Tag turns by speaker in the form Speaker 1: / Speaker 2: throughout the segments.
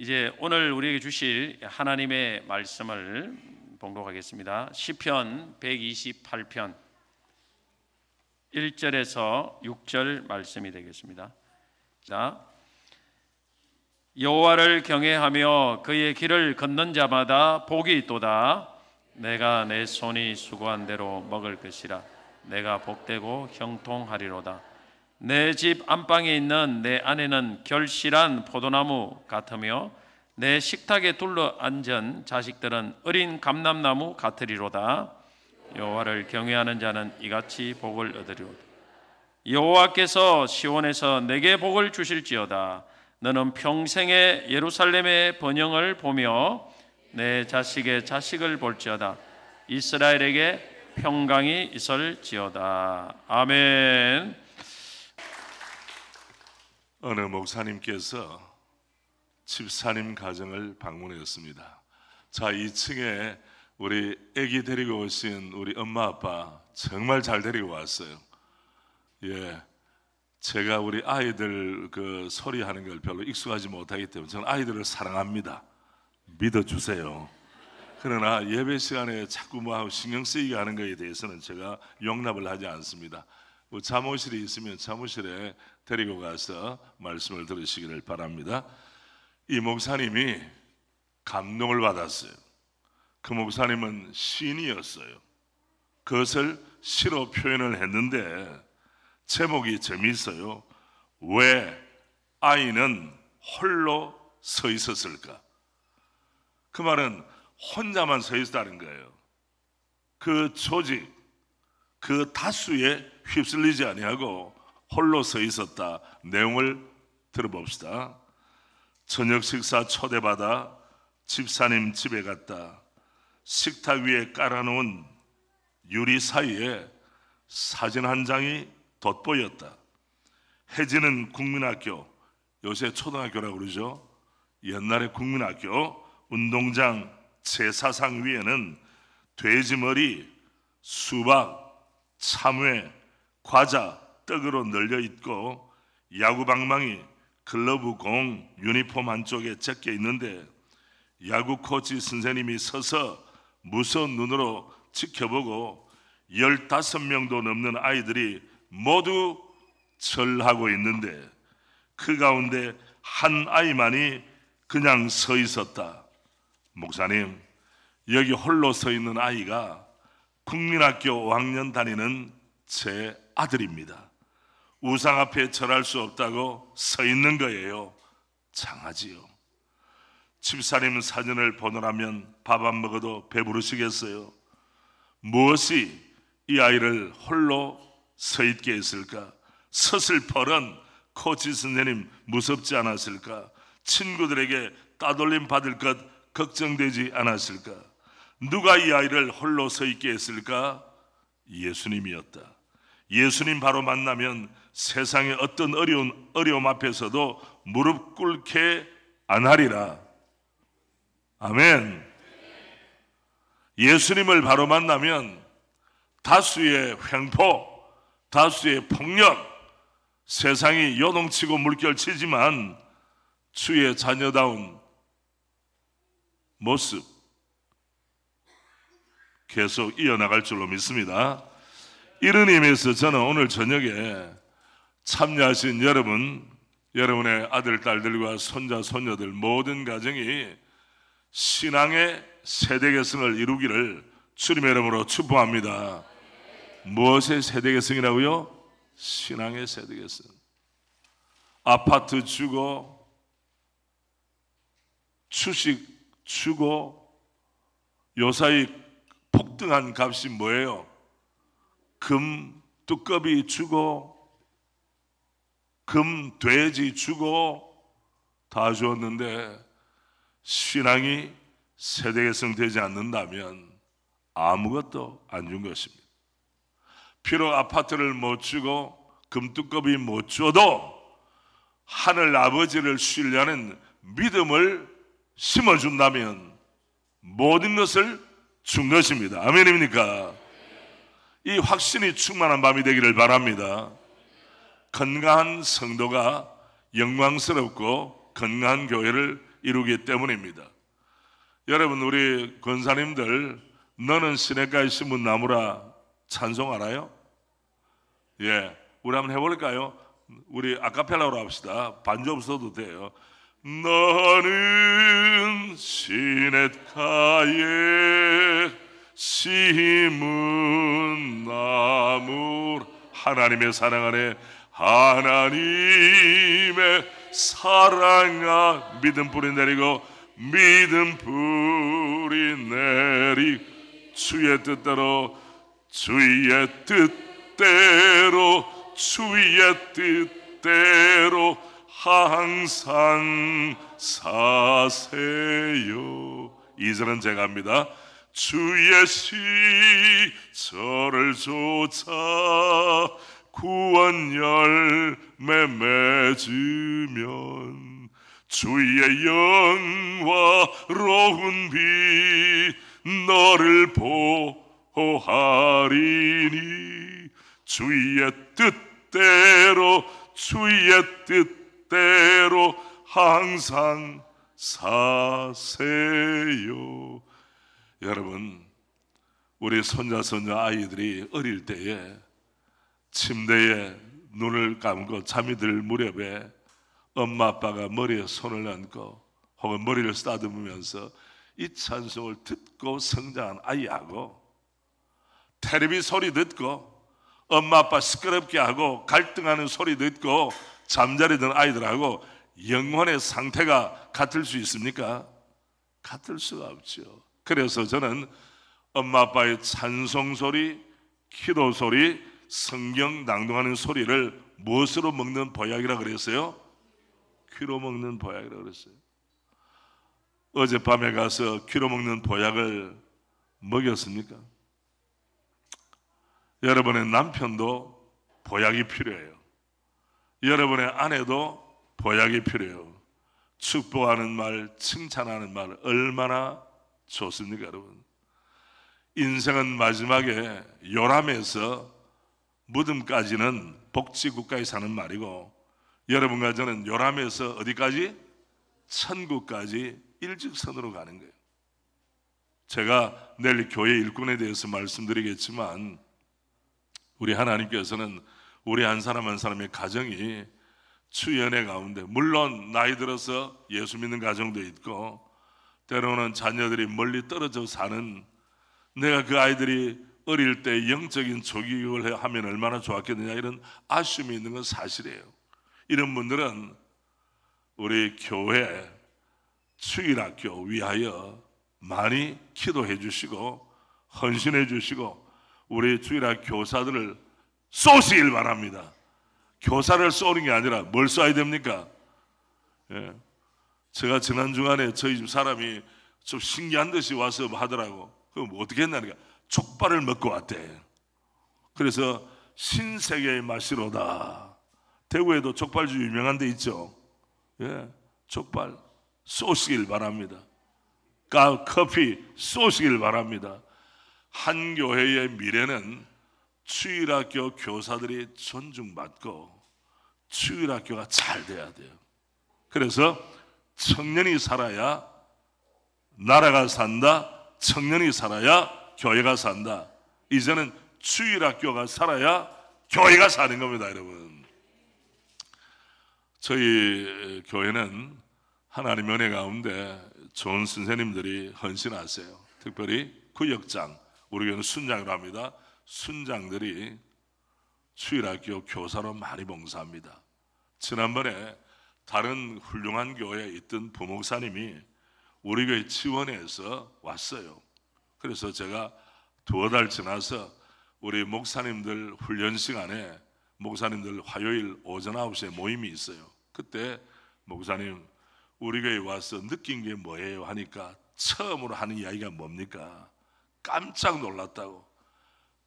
Speaker 1: 이제 오늘 우리에게 주실 하나님의 말씀을 봉독하겠습니다. 시편 128편 1절에서 6절 말씀이 되겠습니다. 자, 여호와를 경외하며 그의 길을 걷는 자마다 복이 있도다. 내가 내 손이 수고한 대로 먹을 것이라. 내가 복되고 형통하리로다. 내 집 안방에 있는 내 아내는 결실한 포도나무 같으며 내 식탁에 둘러앉은 자식들은 어린 감람나무 같으리로다. 여호와를 경외하는 자는 이같이 복을 얻으리로다. 여호와께서 시온에서 내게 복을 주실지어다. 너는 평생에 예루살렘의 번영을 보며 내 자식의 자식을 볼지어다. 이스라엘에게 평강이 있을지어다. 아멘.
Speaker 2: 어느 목사님께서 집사님 가정을 방문했습니다. 자, 2층에 우리 아기 데리고 오신 우리 엄마 아빠 정말 잘 데리고 왔어요. 예, 제가 우리 아이들 그 소리하는 걸 별로 익숙하지 못하기 때문에 저는 아이들을 사랑합니다. 믿어주세요. 그러나 예배 시간에 자꾸 뭐 신경 쓰이게 하는 것에 대해서는 제가 용납을 하지 않습니다. 뭐 사무실이 있으면 사무실에 데리고 가서 말씀을 들으시기를 바랍니다. 이 목사님이 감동을 받았어요. 그 목사님은 시인이었어요. 그것을 시로 표현을 했는데 제목이 재미있어요. 왜 아이는 홀로 서 있었을까? 그 말은 혼자만 서 있었다는 거예요. 그 조직, 그 다수에 휩쓸리지 아니하고 홀로 서 있었다. 내용을 들어봅시다. 저녁 식사 초대받아 집사님 집에 갔다. 식탁 위에 깔아놓은 유리 사이에 사진 한 장이 돋보였다. 해지는 국민학교, 요새 초등학교라고 그러죠. 옛날에 국민학교 운동장 제사상 위에는 돼지머리, 수박, 참외, 과자, 떡으로 널려 있고 야구 방망이, 글러브, 공, 유니폼 한쪽에 적혀 있는데 야구 코치 선생님이 서서 무서운 눈으로 지켜보고 15명도 넘는 아이들이 모두 절하고 있는데 그 가운데 한 아이만이 그냥 서 있었다. 목사님, 여기 홀로 서 있는 아이가 국민학교 5학년 다니는 제 아들입니다. 우상 앞에 절할 수 없다고 서 있는 거예요. 장하지요. 집사님 사진을 보느라면 밥 안 먹어도 배부르시겠어요? 무엇이 이 아이를 홀로 서 있게 했을까? 섰을 벌은 코치 선생님 무섭지 않았을까? 친구들에게 따돌림 받을 것 걱정되지 않았을까? 누가 이 아이를 홀로 서 있게 했을까? 예수님이었다. 예수님 바로 만나면 세상의 어떤 어려움 앞에서도 무릎 꿇게 안 하리라. 아멘. 예수님을 바로 만나면 다수의 횡포, 다수의 폭력, 세상이 요동치고 물결치지만 주의 자녀다운 모습 계속 이어나갈 줄로 믿습니다. 이런 의미에서 저는 오늘 저녁에 참여하신 여러분, 여러분의 아들, 딸들과 손자, 손녀들 모든 가정이 신앙의 세대개성을 이루기를 주님의 이름으로 축복합니다. 무엇의 세대개성이라고요? 신앙의 세대개성. 아파트 주고 주식 주고 요사이 폭등한 값이 뭐예요? 금 두꺼비 주고 금 돼지 주고 다 주었는데 신앙이 세대개성 되지 않는다면 아무것도 안 준 것입니다. 비록 아파트를 못 주고 금두꺼비 못 줘도 하늘 아버지를 신뢰하는 믿음을 심어준다면 모든 것을 준 것입니다. 아멘입니까? 이 확신이 충만한 밤이 되기를 바랍니다. 건강한 성도가 영광스럽고 건강한 교회를 이루기 때문입니다. 여러분, 우리 권사님들 너는 시냇가에 심은 나무라 찬송 알아요? 예, 우리 한번 해볼까요? 우리 아카펠라로 합시다. 반주 없어도 돼요. 너는 시냇가에 심은 나무, 하나님의 사랑 안에 하나님의 사랑아, 믿음 뿌리 내리고 믿음 뿌리 내리 주의 뜻대로 주의 뜻대로 주의 뜻대로 항상 사세요. 2절은 제가 합니다. 주의 시절을 쫓아 구원 열매 맺으면 주의 영화로운 빛 너를 보호하리니 주의 뜻대로 주의 뜻대로 항상 사세요. 여러분, 우리 손자 손녀 아이들이 어릴 때에 침대에 눈을 감고 잠이 들 무렵에 엄마 아빠가 머리에 손을 얹고 혹은 머리를 쓰다듬으면서 이 찬송을 듣고 성장한 아이하고 텔레비 소리 듣고 엄마 아빠 시끄럽게 하고 갈등하는 소리 듣고 잠자리던 아이들하고 영혼의 상태가 같을 수 있습니까? 같을 수가 없죠. 그래서 저는 엄마 아빠의 찬송 소리, 기도 소리, 성경 낭독하는 소리를 무엇으로 먹는 보약이라고 그랬어요? 귀로 먹는 보약이라고 그랬어요. 어젯밤에 가서 귀로 먹는 보약을 먹였습니까? 여러분의 남편도 보약이 필요해요. 여러분의 아내도 보약이 필요해요. 축복하는 말, 칭찬하는 말 얼마나 좋습니까, 여러분? 인생은 마지막에 요람에서 무덤까지는 복지국가에 사는 말이고, 여러분과 저는 요람에서 어디까지? 천국까지 일직선으로 가는 거예요. 제가 내일 교회 일꾼에 대해서 말씀드리겠지만, 우리 하나님께서는 우리 한 사람 한 사람의 가정이 주연의 가운데, 물론 나이 들어서 예수 믿는 가정도 있고 때로는 자녀들이 멀리 떨어져 사는, 내가 그 아이들이 어릴 때 영적인 조기교육을 하면 얼마나 좋았겠느냐, 이런 아쉬움이 있는 건 사실이에요. 이런 분들은 우리 교회 추일학교 위하여 많이 기도해 주시고 헌신해 주시고 우리 추일학 교사들을 쏘시길 바랍니다. 교사를 쏘는 게 아니라 뭘 쏘아야 됩니까? 예. 제가 지난 주간에 저희 집 사람이 좀 신기한 듯이 와서 하더라고. 그럼 어떻게 했나니까 족발을 먹고 왔대. 그래서 신세계의 맛이로다. 대구에도 족발집 유명한 데 있죠. 예, 족발 쏘시길 바랍니다. 커피 쏘시길 바랍니다. 한 교회의 미래는 추일학교 교사들이 존중받고 추일학교가 잘 돼야 돼요. 그래서 청년이 살아야 나라가 산다. 청년이 살아야 교회가 산다. 이제는 추일학교가 살아야 교회가 사는 겁니다, 여러분. 저희 교회는 하나님의 은혜 가운데 좋은 선생님들이 헌신하세요. 특별히 구역장, 우리 교회는 순장이라고 합니다. 순장들이 추일학교 교사로 많이 봉사합니다. 지난번에 다른 훌륭한 교회에 있던 부목사님이 우리 교회 지원해서 왔어요. 그래서 제가 두어 달 지나서 우리 목사님들 훈련 시간에 목사님들 화요일 오전 9시에 모임이 있어요. 그때 목사님 우리 교회에 와서 느낀 게 뭐예요? 하니까 처음으로 하는 이야기가 뭡니까? 깜짝 놀랐다고.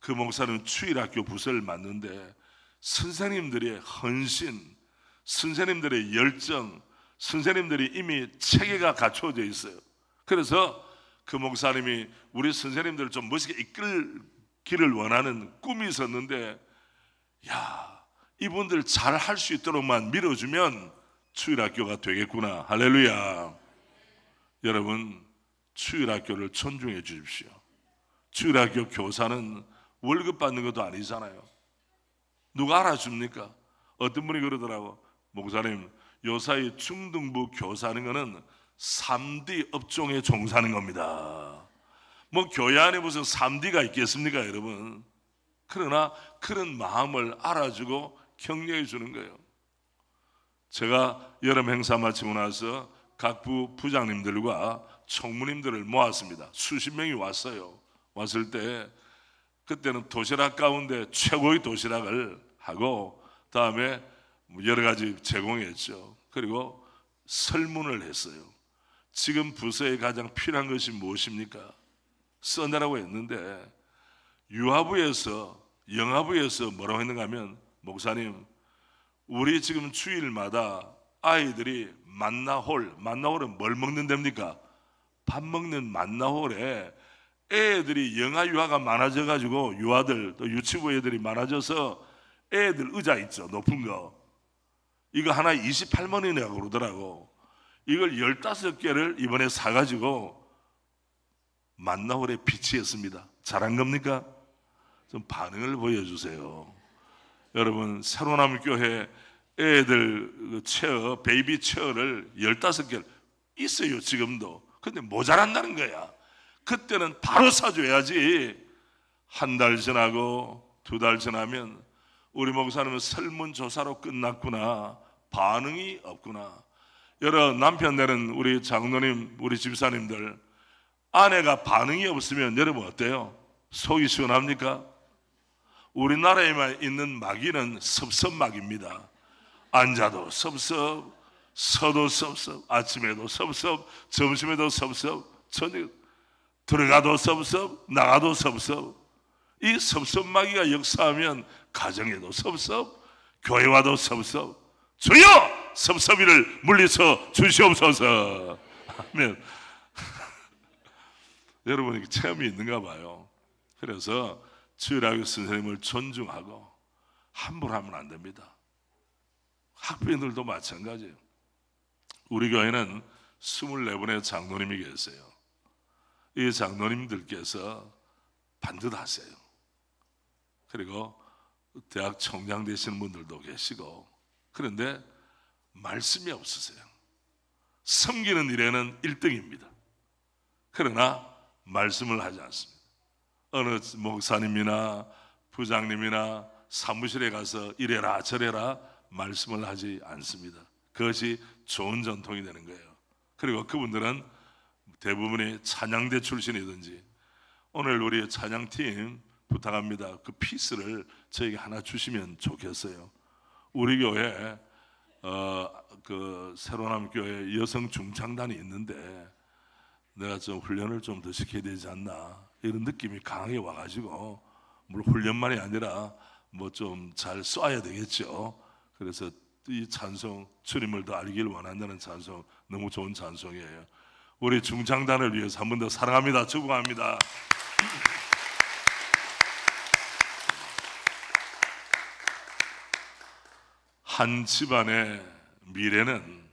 Speaker 2: 그 목사는 추일학교 부서를 맡는데 선생님들의 헌신, 선생님들의 열정, 선생님들이 이미 체계가 갖춰져 있어요. 그래서 그 목사님이 우리 선생님들을 좀 멋있게 이끌기를 원하는 꿈이 있었는데, 야, 이분들 잘 할 수 있도록만 밀어주면 추일학교가 되겠구나. 할렐루야. 여러분, 주일학교를 존중해 주십시오. 주일학교 교사는 월급 받는 것도 아니잖아요. 누가 알아줍니까? 어떤 분이 그러더라고. 목사님, 요사이 중등부 교사하는 거는 3D 업종에 종사하는 겁니다. 뭐 교회 안에 무슨 3D가 있겠습니까, 여러분? 그러나 그런 마음을 알아주고 격려해 주는 거예요. 제가 여름 행사 마치고 나서 각부 부장님들과 총무님들을 모았습니다. 수십 명이 왔어요. 왔을 때 그때는 도시락 가운데 최고의 도시락을 하고 다음에 여러 가지 제공했죠. 그리고 설문을 했어요. 지금 부서에 가장 필요한 것이 무엇입니까? 써내라고 했는데 유아부에서 영아부에서 뭐라고 했는가 하면, 목사님, 우리 지금 주일마다 아이들이 만나홀은 뭘 먹는 데입니까? 밥 먹는 만나홀에 애들이 영아 유아가 많아져 가지고 유아들 또 유치부 애들이 많아져서 애들 의자 있죠, 높은 거, 이거 하나 28만 원이라고 그러더라고. 이걸 15개를 이번에 사가지고 만나홀에 비치했습니다. 잘한 겁니까? 좀 반응을 보여주세요. 여러분, 새로남교회 애들 체어, 베이비 체어를 15개 있어요, 지금도. 근데 모자란다는 거야. 그때는 바로 사줘야지. 한 달 지나고 2달 지나면 우리 목사님은 설문조사로 끝났구나, 반응이 없구나. 여러 남편 되는 우리 장로님, 우리 집사님들, 아내가 반응이 없으면 여러분 어때요? 속이 시원합니까? 우리나라에만 있는 마귀는 섭섭마귀입니다. 앉아도 섭섭, 서도 섭섭, 아침에도 섭섭, 점심에도 섭섭, 저녁 들어가도 섭섭, 나가도 섭섭. 이 섭섭마귀가 역사하면 가정에도 섭섭, 교회와도 섭섭. 주여, 섭섭이를 물리쳐 주시옵소서. 아멘. 여러분, 체험이 있는가 봐요. 그래서 주일학교 선생님을 존중하고 함부로 하면 안 됩니다. 학부인들도 마찬가지예요. 우리 교회는 24분의 장로님이 계세요. 이 장로님들께서 반듯하세요. 그리고 대학 총장 되시는 분들도 계시고, 그런데 말씀이 없으세요. 섬기는 일에는 1등입니다. 그러나 말씀을 하지 않습니다. 어느 목사님이나 부장님이나 사무실에 가서 이래라 저래라 말씀을 하지 않습니다. 그것이 좋은 전통이 되는 거예요. 그리고 그분들은 대부분이 찬양대 출신이든지, 오늘 우리 찬양팀 부탁합니다. 그 피스를 저에게 하나 주시면 좋겠어요. 우리 교회 그 새로남교회 여성 중창단이 있는데 내가 좀 훈련을 좀 더 시켜야 되지 않나, 이런 느낌이 강하게 와가지고, 물론 훈련만이 아니라 뭐 좀 잘 쏴야 되겠죠. 그래서 이 찬송, 주님을 더 알기를 원한다는 찬송, 너무 좋은 찬송이에요. 우리 중창단을 위해서 한 번 더 사랑합니다, 축복합니다. 한 집안의 미래는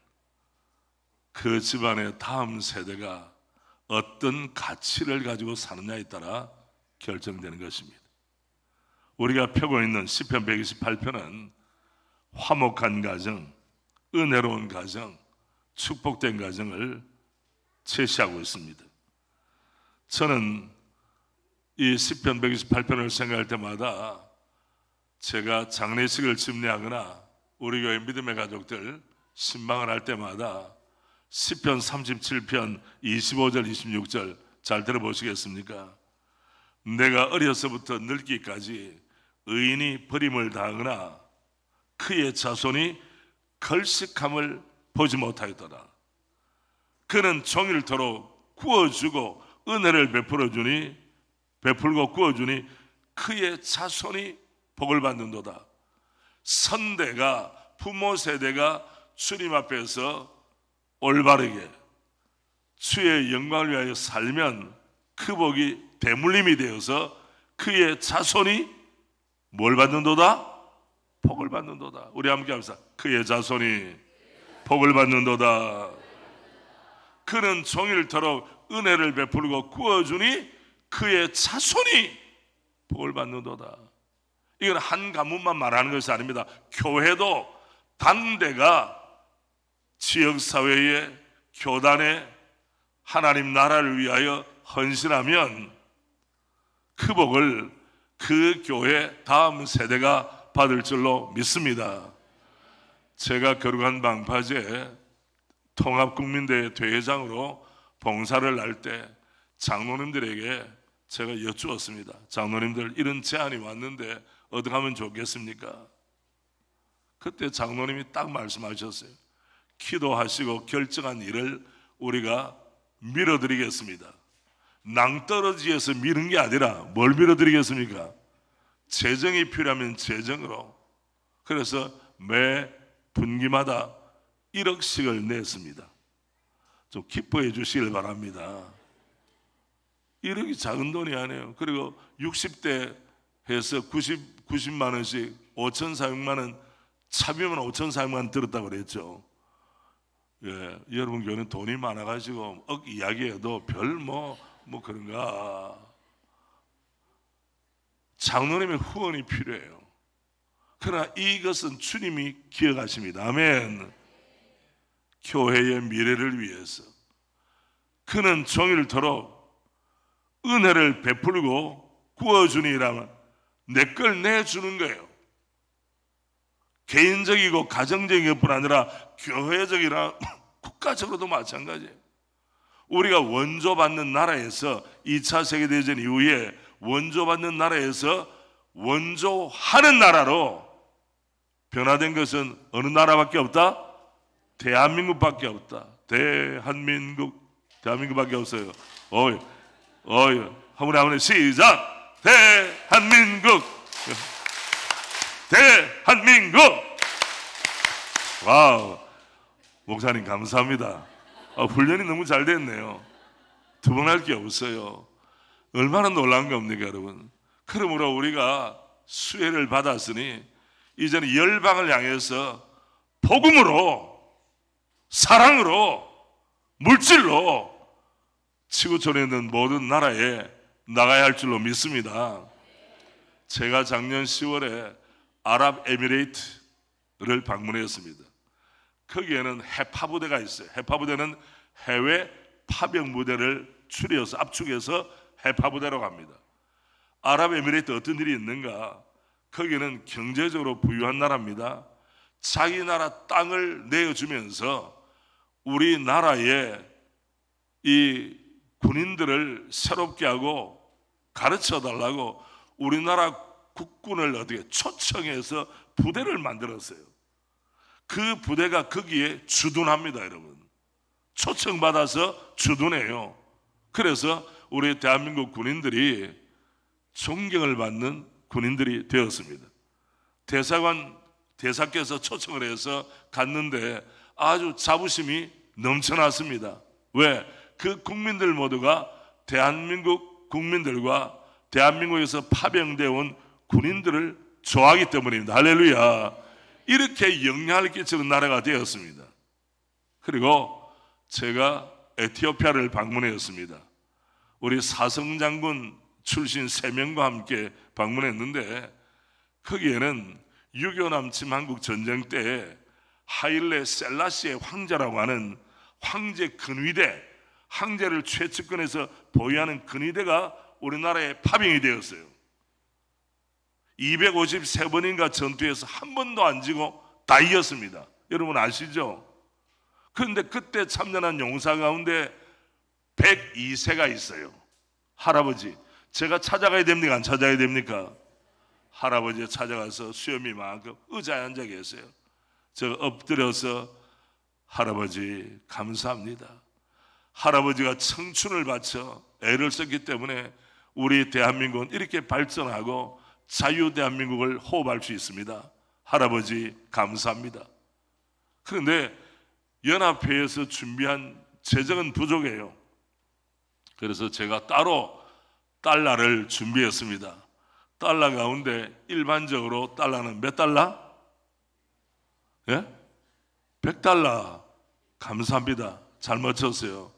Speaker 2: 그 집안의 다음 세대가 어떤 가치를 가지고 사느냐에 따라 결정되는 것입니다. 우리가 펴고 있는 시편 128편은 화목한 가정, 은혜로운 가정, 축복된 가정을 제시하고 있습니다. 저는 이 시편 128편을 생각할 때마다 제가 장례식을 집례하거나 우리 교회 믿음의 가족들 신방을 할 때마다 시편 37편 25절 26절 잘 들어보시겠습니까? 내가 어려서부터 늙기까지 의인이 버림을 당하거나 그의 자손이 걸식함을 보지 못하였더라. 그는 종일토록 구워주고 은혜를 베풀고 구워주니 그의 자손이 복을 받는도다. 선대가, 부모 세대가 주님 앞에서 올바르게 주의 영광을 위하여 살면 그 복이 대물림이 되어서 그의 자손이 뭘 받는도다? 복을 받는도다. 우리 함께 합시다. 그의 자손이 복을 받는도다. 그는 종일토록 은혜를 베풀고 구워주니 그의 자손이 복을 받는도다. 이건 한 가문만 말하는 것이 아닙니다. 교회도 당대가 지역사회에 교단에 하나님 나라를 위하여 헌신하면 그 복을 그 교회 다음 세대가 받을 줄로 믿습니다. 제가 거룩한 방파제 통합국민대회 대회장으로 봉사를 할 때 장로님들에게 제가 여쭈었습니다. 장로님들, 이런 제안이 왔는데 어떻게 하면 좋겠습니까? 그때 장로님이 딱 말씀하셨어요. 기도하시고 결정한 일을 우리가 밀어드리겠습니다. 낭떠러지에서 미는 게 아니라 뭘 밀어드리겠습니까? 재정이 필요하면 재정으로. 그래서 매 분기마다 1억씩을 냈습니다. 좀 기뻐해 주시길 바랍니다. 1억이 작은 돈이 아니에요. 그리고 60대 해서 90만 원씩 5,400만 원, 차비면 5,400만 원 들었다고 그랬죠. 예, 여러분 교회는 돈이 많아가지고 이야기해도 별 뭐 그런가. 장로님의 후원이 필요해요. 그러나 이것은 주님이 기억하십니다. 아멘. 교회의 미래를 위해서 그는 종일토록 은혜를 베풀고 구워주니라면 내 걸 내주는 거예요. 개인적이고 가정적인 뿐 아니라 교회적이나 국가적으로도 마찬가지예요. 우리가 원조받는 나라에서 2차 세계대전 이후에 원조받는 나라에서 원조하는 나라로 변화된 것은 어느 나라밖에 없다? 대한민국밖에 없다. 대한민국밖에 없어요. 한 번에 시작. 대한민국. 와우, 목사님 감사합니다. 훈련이 너무 잘 됐네요. 두 번 할 게 없어요. 얼마나 놀라운 겁니까 여러분. 그러므로 우리가 수혜를 받았으니 이제는 열방을 향해서 복음으로, 사랑으로, 물질로 지구촌에 있는 모든 나라에 나가야 할 줄로 믿습니다. 제가 작년 10월에 아랍에미레이트를 방문했습니다. 거기에는 해파 부대가 있어요. 해파 부대는 해외 파병 무대를 추려서 압축해서 해파 부대로 갑니다. 아랍에미레이트 어떤 일이 있는가? 거기는 경제적으로 부유한 나라입니다. 자기 나라 땅을 내어주면서 우리나라의 이 군인들을 새롭게 하고 가르쳐 달라고 우리나라 국군을 어떻게 초청해서 부대를 만들었어요. 그 부대가 거기에 주둔합니다, 여러분. 초청받아서 주둔해요. 그래서 우리 대한민국 군인들이 존경을 받는 군인들이 되었습니다. 대사께서 초청을 해서 갔는데 아주 자부심이 넘쳐났습니다. 왜? 그 국민들 모두가 대한민국 국민들과 대한민국에서 파병되어 온 군인들을 좋아하기 때문입니다. 할렐루야. 이렇게 영향을 끼치는 나라가 되었습니다. 그리고 제가 에티오피아를 방문했습니다. 우리 사성장군 출신 3명과 함께 방문했는데 거기에는 유교남침 한국 전쟁 때 하일레 셀라시의 황제라고 하는 황제 근위대, 황제를 최측근에서 보유하는 근위대가 우리나라에 파병이 되었어요. 253번인가 전투에서 한 번도 안 지고 다 이겼습니다. 여러분 아시죠? 그런데 그때 참전한 용사 가운데 102세가 있어요. 할아버지, 제가 찾아가야 됩니까? 안 찾아야 됩니까? 할아버지 찾아가서 수염이 많고 의자에 앉아 계세요. 제가 엎드려서 할아버지 감사합니다. 할아버지가 청춘을 바쳐 애를 썼기 때문에 우리 대한민국은 이렇게 발전하고 자유 대한민국을 호흡할 수 있습니다. 할아버지 감사합니다. 그런데 연합회에서 준비한 재정은 부족해요. 그래서 제가 따로 달러를 준비했습니다. 달러 가운데 일반적으로 달러는 몇 달러? 예? 100달러. 감사합니다. 잘 맞췄어요.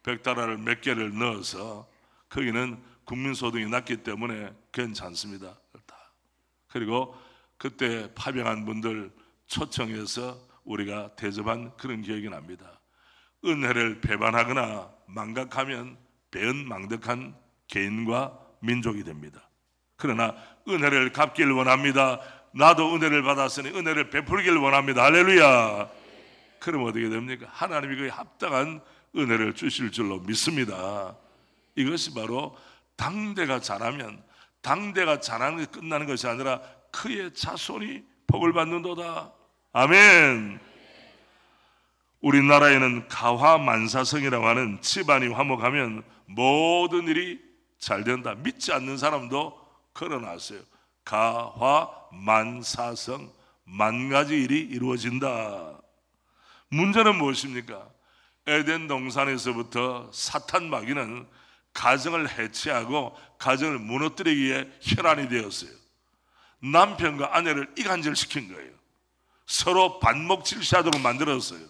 Speaker 2: 백달러를 몇 개를 넣어서 거기는 국민소득이 낮기 때문에 괜찮습니다. 그리고 그때 파병한 분들 초청해서 우리가 대접한 그런 기억이 납니다. 은혜를 배반하거나 망각하면 배은망덕한 개인과 민족이 됩니다. 그러나 은혜를 갚길 원합니다. 나도 은혜를 받았으니 은혜를 베풀길 원합니다. 할렐루야. 그럼 어떻게 됩니까? 하나님이 그에 합당한 은혜를 주실 줄로 믿습니다. 이것이 바로 당대가 자라면, 당대가 자라는 게 끝나는 것이 아니라 그의 자손이 복을 받는도다. 아멘. 우리나라에는 가화만사성이라고 하는 집안이 화목하면 모든 일이 잘 된다. 믿지 않는 사람도 걸어놨어요. 가화만사성, 만 가지 일이 이루어진다. 문제는 무엇입니까? 에덴 동산에서부터 사탄 마귀는 가정을 해체하고 가정을 무너뜨리기에 혈안이 되었어요. 남편과 아내를 이간질시킨 거예요. 서로 반목질시하도록 만들었어요.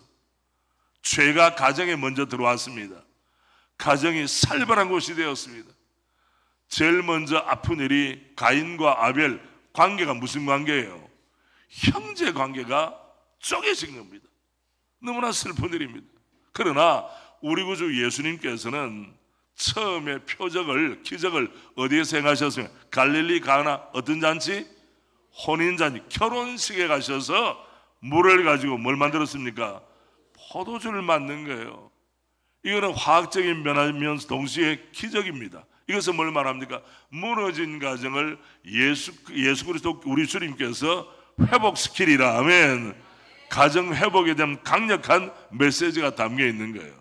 Speaker 2: 죄가 가정에 먼저 들어왔습니다. 가정이 살벌한 곳이 되었습니다. 제일 먼저 아픈 일이 가인과 아벨 관계가 무슨 관계예요? 형제 관계가 쪼개진 겁니다. 너무나 슬픈 일입니다. 그러나 우리 구주 예수님께서는 처음에 기적을 어디에서 행하셨어요? 갈릴리 가나 어떤 잔치? 혼인잔치, 결혼식에 가셔서 물을 가지고 뭘 만들었습니까? 포도주를 만든 거예요. 이거는 화학적인 변화면서 동시에 기적입니다. 이것은 뭘 말합니까? 무너진 가정을 예수 그리스도 우리 주님께서 회복시키리라. 아멘. 가정 회복에 대한 강력한 메시지가 담겨 있는 거예요.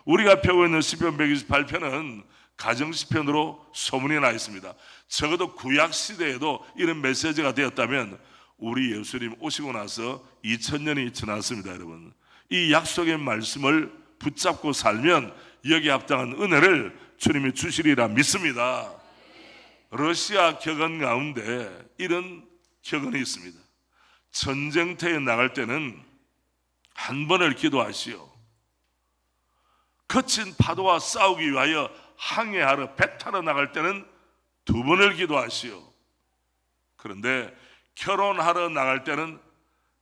Speaker 2: 우리가 펴고 있는 시편 128편은 가정 시편으로 소문이 나 있습니다. 적어도 구약 시대에도 이런 메시지가 되었다면 우리 예수님 오시고 나서 2000년이 지났습니다. 여러분, 이 약속의 말씀을 붙잡고 살면 여기에 합당한 은혜를 주님이 주시리라 믿습니다. 러시아 격언 가운데 이런 격언이 있습니다. 전쟁터에 나갈 때는 한 번을 기도하시오. 거친 파도와 싸우기 위하여 항해하러 배 타러 나갈 때는 두 번을 기도하시오. 그런데 결혼하러 나갈 때는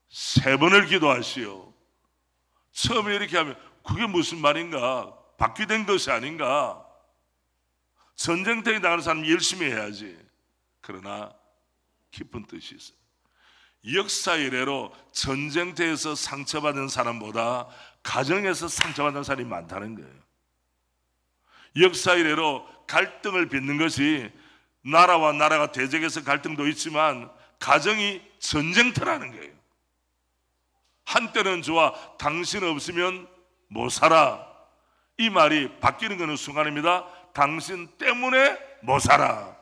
Speaker 2: 세 번을 기도하시오. 처음에 이렇게 하면 그게 무슨 말인가? 바뀌된 것이 아닌가? 전쟁터에 나가는 사람이 열심히 해야지. 그러나 깊은 뜻이 있어요. 역사 이래로 전쟁터에서 상처받은 사람보다 가정에서 상처받은 사람이 많다는 거예요. 역사 이래로 갈등을 빚는 것이 나라와 나라가 대적해서 갈등도 있지만 가정이 전쟁터라는 거예요. 한때는 좋아, 당신 없으면 못 살아. 이 말이 바뀌는 것은 순간입니다. 당신 때문에 못 살아.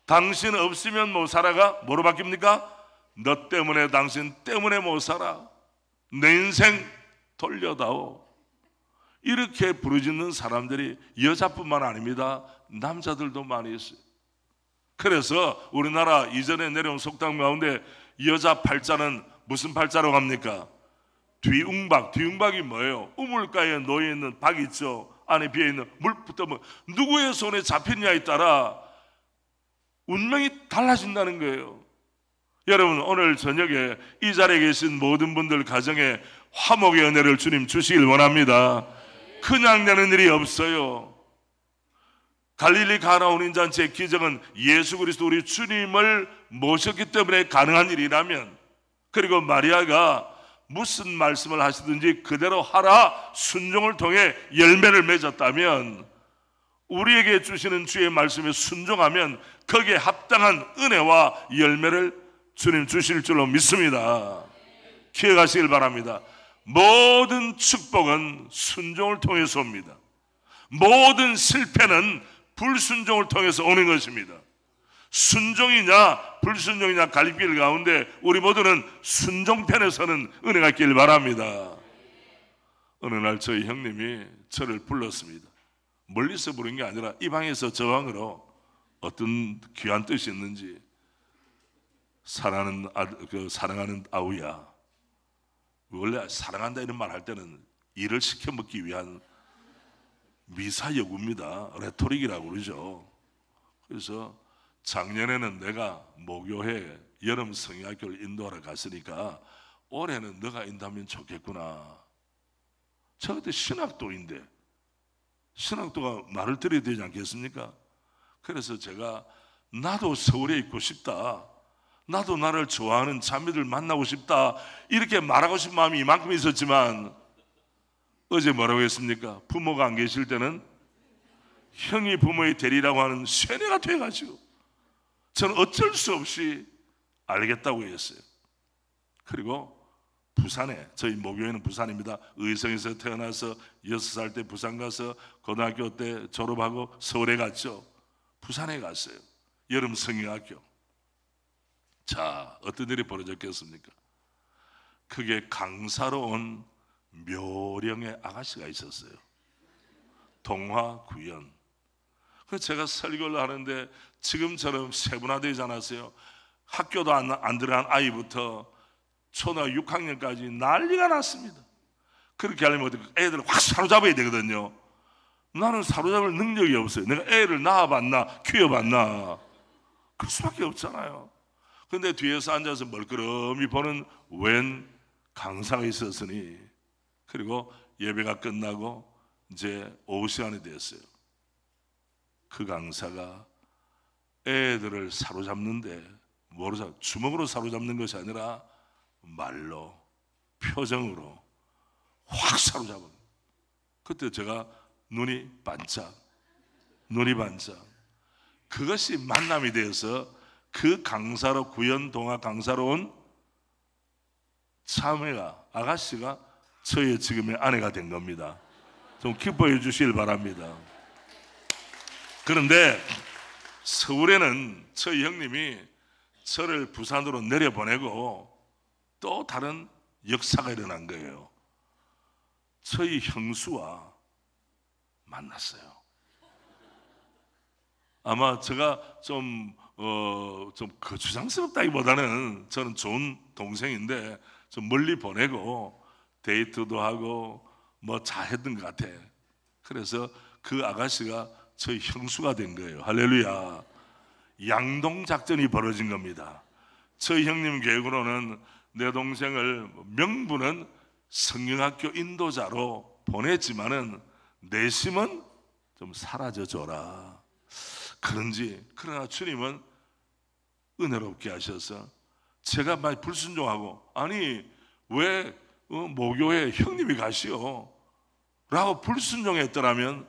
Speaker 2: 당신 없으면 못 살아가 뭐로 바뀝니까? 너 때문에, 당신 때문에 못 살아. 내 인생 돌려다오. 이렇게 부르짖는 사람들이 여자뿐만 아닙니다. 남자들도 많이 있어요. 그래서 우리나라 이전에 내려온 속담 가운데 여자 팔자는 무슨 팔자라고 합니까? 뒤웅박. 뒤웅박이 뭐예요? 우물가에 놓여있는 박 있죠. 안에 비어있는 물부터 누구의 손에 잡히느냐에 따라 운명이 달라진다는 거예요. 여러분, 오늘 저녁에 이 자리에 계신 모든 분들 가정에 화목의 은혜를 주님 주시길 원합니다. 그냥 되는 일이 없어요. 갈릴리 가나 혼인잔치의 기적은 예수 그리스도 우리 주님을 모셨기 때문에 가능한 일이라면, 그리고 마리아가 무슨 말씀을 하시든지 그대로 하라 순종을 통해 열매를 맺었다면, 우리에게 주시는 주의 말씀에 순종하면 거기에 합당한 은혜와 열매를 주님 주실 줄로 믿습니다. 기억하시길 바랍니다. 모든 축복은 순종을 통해서 옵니다. 모든 실패는 불순종을 통해서 오는 것입니다. 순종이냐 불순종이냐 갈림길 가운데 우리 모두는 순종편에 서는 은혜가 있길 바랍니다. 어느 날 저희 형님이 저를 불렀습니다. 멀리서 부른 게 아니라 이 방에서 저 방으로 어떤 귀한 뜻이 있는지. 사랑하는 아우야, 원래 사랑한다 이런 말 할 때는 일을 시켜 먹기 위한 미사여구입니다. 레토릭이라고 그러죠. 그래서 작년에는 내가 모교회 여름 성의학교를 인도하러 갔으니까 올해는 너가 인도하면 좋겠구나. 저 그때 신학도인데 신학도가 말을 들어야 되지 않겠습니까? 그래서 제가 나도 서울에 있고 싶다, 나도 나를 좋아하는 자매들 만나고 싶다, 이렇게 말하고 싶은 마음이 이만큼 있었지만 어제 뭐라고 했습니까? 부모가 안 계실 때는 형이 부모의 대리라고 하는 쇠뇌가 돼가지고 저는 어쩔 수 없이 알겠다고 했어요. 그리고 부산에, 저희 모교회는 부산입니다. 의성에서 태어나서 6살 때 부산 가서 고등학교 때 졸업하고 서울에 갔죠. 부산에 갔어요. 여름 성의학교. 자, 어떤 일이 벌어졌겠습니까? 그게 강사로 온 묘령의 아가씨가 있었어요. 동화구연. 그래서 제가 설교를 하는데 지금처럼 세분화되지 않았어요. 학교도 안 들어간 아이부터 초등학교 6학년까지 난리가 났습니다. 그렇게 하려면 애들을 확 사로잡아야 되거든요. 나는 사로잡을 능력이 없어요. 내가 애를 낳아봤나 키워봤나, 그럴 수밖에 없잖아요. 근데 뒤에서 앉아서 멀끄러미 보는 웬 강사가 있었으니, 그리고 예배가 끝나고 이제 오후 시간이 됐어요. 그 강사가 애들을 사로잡는데 뭐로 주먹으로 사로잡는 것이 아니라 말로, 표정으로 확 사로잡은. 그때 제가 눈이 반짝. 그것이 만남이 되어서 그 강사로, 구연 동화 강사로 온 참외가, 아가씨가 저의 지금의 아내가 된 겁니다. 좀 기뻐해 주시길 바랍니다. 그런데 서울에는 저희 형님이 저를 부산으로 내려보내고 또 다른 역사가 일어난 거예요. 저희 형수와 만났어요. 아마 제가 좀 거추장스럽다기보다는 저는 좋은 동생인데 좀 멀리 보내고 데이트도 하고 뭐 잘했던 것 같아. 그래서 그 아가씨가 저희 형수가 된 거예요. 할렐루야. 양동작전이 벌어진 겁니다. 저희 형님 계획으로는 내 동생을, 명분은 성경학교 인도자로 보냈지만은 내심은 좀 사라져줘라. 그러나 주님은 은혜롭게 하셔서 제가 많이 불순종하고, 아니 왜 모교회 형님이 가시오? 라고 불순종했더라면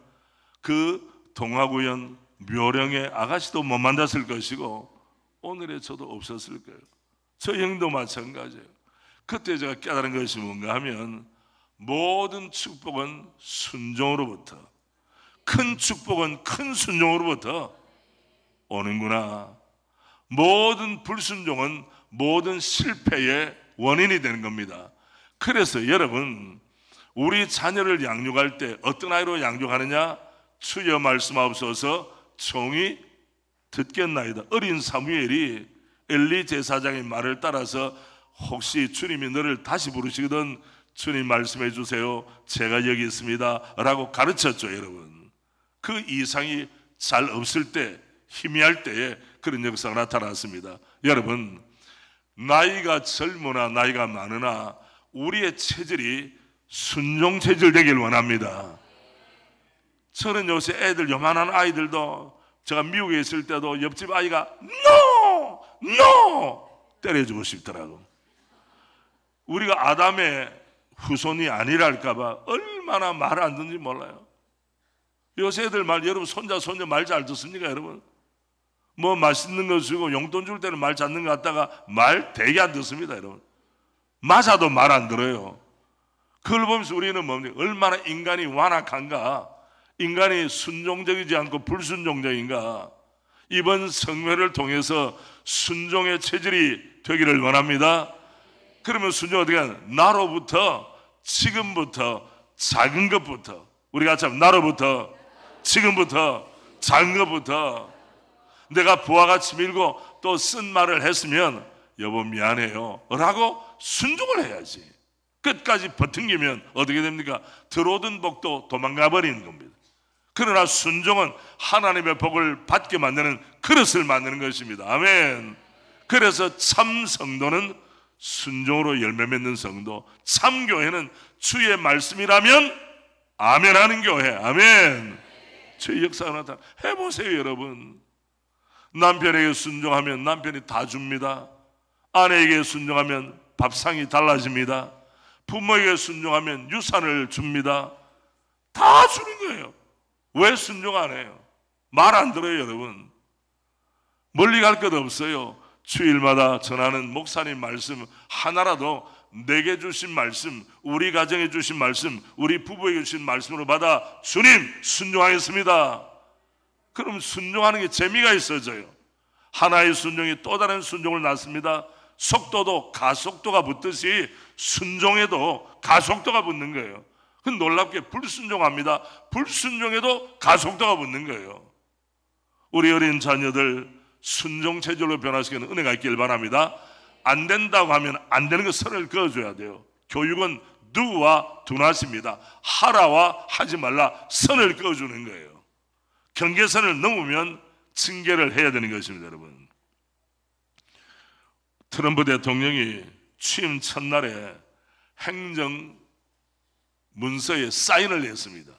Speaker 2: 그 동화구연 묘령의 아가씨도 못 만났을 것이고 오늘의 저도 없었을 거예요. 저 형도 마찬가지예요. 그때 제가 깨달은 것이 뭔가 하면 모든 축복은 순종으로부터, 큰 축복은 큰 순종으로부터 오는구나. 모든 불순종은 모든 실패의 원인이 되는 겁니다. 그래서 여러분, 우리 자녀를 양육할 때 어떤 아이로 양육하느냐? 주여 말씀하옵소서 종이 듣겠나이다. 어린 사무엘이 엘리 제사장의 말을 따라서 혹시 주님이 너를 다시 부르시거든 주님 말씀해 주세요, 제가 여기 있습니다 라고 가르쳤죠. 여러분, 그 이상이 잘 없을 때, 희미할 때에 그런 역사가 나타났습니다. 여러분, 나이가 젊으나 나이가 많으나 우리의 체질이 순종 체질 되길 원합니다. 저는 요새 애들, 요만한 아이들도, 제가 미국에 있을 때도 옆집 아이가 NO! 때려주고 싶더라고. 우리가 아담의 후손이 아니랄까봐 얼마나 말 안 듣는지 몰라요. 요새 애들 말, 여러분 손자 손녀 말 잘 듣습니까? 여러분 뭐 맛있는 거 주고 용돈 줄 때는 말 잡는 거 같다가 말 되게 안 듣습니다. 여러분 맞아도 말 안 들어요. 그걸 보면서 우리는 뭡니까? 얼마나 인간이 완악한가, 인간이 순종적이지 않고 불순종적인가. 이번 성회를 통해서 순종의 체질이 되기를 원합니다. 그러면 순종 어떻게 하냐? 나로부터, 지금부터 작은 것부터, 우리 같이 하면 나로부터, 지금부터 작은 것부터. 내가 부하 같이 밀고 또 쓴 말을 했으면 여보 미안해요 라고 순종을 해야지. 끝까지 버팅기면 어떻게 됩니까? 들어오던 복도 도망가 버리는 겁니다. 그러나 순종은 하나님의 복을 받게 만드는 그릇을 만드는 것입니다. 아멘. 그래서 참 성도는 순종으로 열매 맺는 성도, 참 교회는 주의 말씀이라면 아멘 하는 교회. 아멘. 주의 역사가 나타나. 해보세요 여러분. 남편에게 순종하면 남편이 다 줍니다. 아내에게 순종하면 밥상이 달라집니다. 부모에게 순종하면 유산을 줍니다. 다 주는 거예요. 왜 순종 안 해요? 말 안 들어요 여러분. 멀리 갈 것 없어요. 주일마다 전하는 목사님 말씀 하나라도 내게 주신 말씀, 우리 가정에 주신 말씀, 우리 부부에게 주신 말씀으로 받아 주님 순종하겠습니다. 그럼 순종하는 게 재미가 있어져요. 하나의 순종이 또 다른 순종을 낳습니다. 속도도 가속도가 붙듯이 순종에도 가속도가 붙는 거예요. 그 놀랍게 불순종합니다. 불순종에도 가속도가 붙는 거예요. 우리 어린 자녀들 순종 체질로 변화시키는 은혜가 있길 바랍니다. 안 된다고 하면 안 되는 거 선을 그어줘야 돼요. 교육은 do와 do not입니다. 하라와 하지 말라 선을 그어주는 거예요. 경계선을 넘으면 징계를 해야 되는 것입니다. 여러분, 트럼프 대통령이 취임 첫날에 행정 문서에 사인을 했습니다.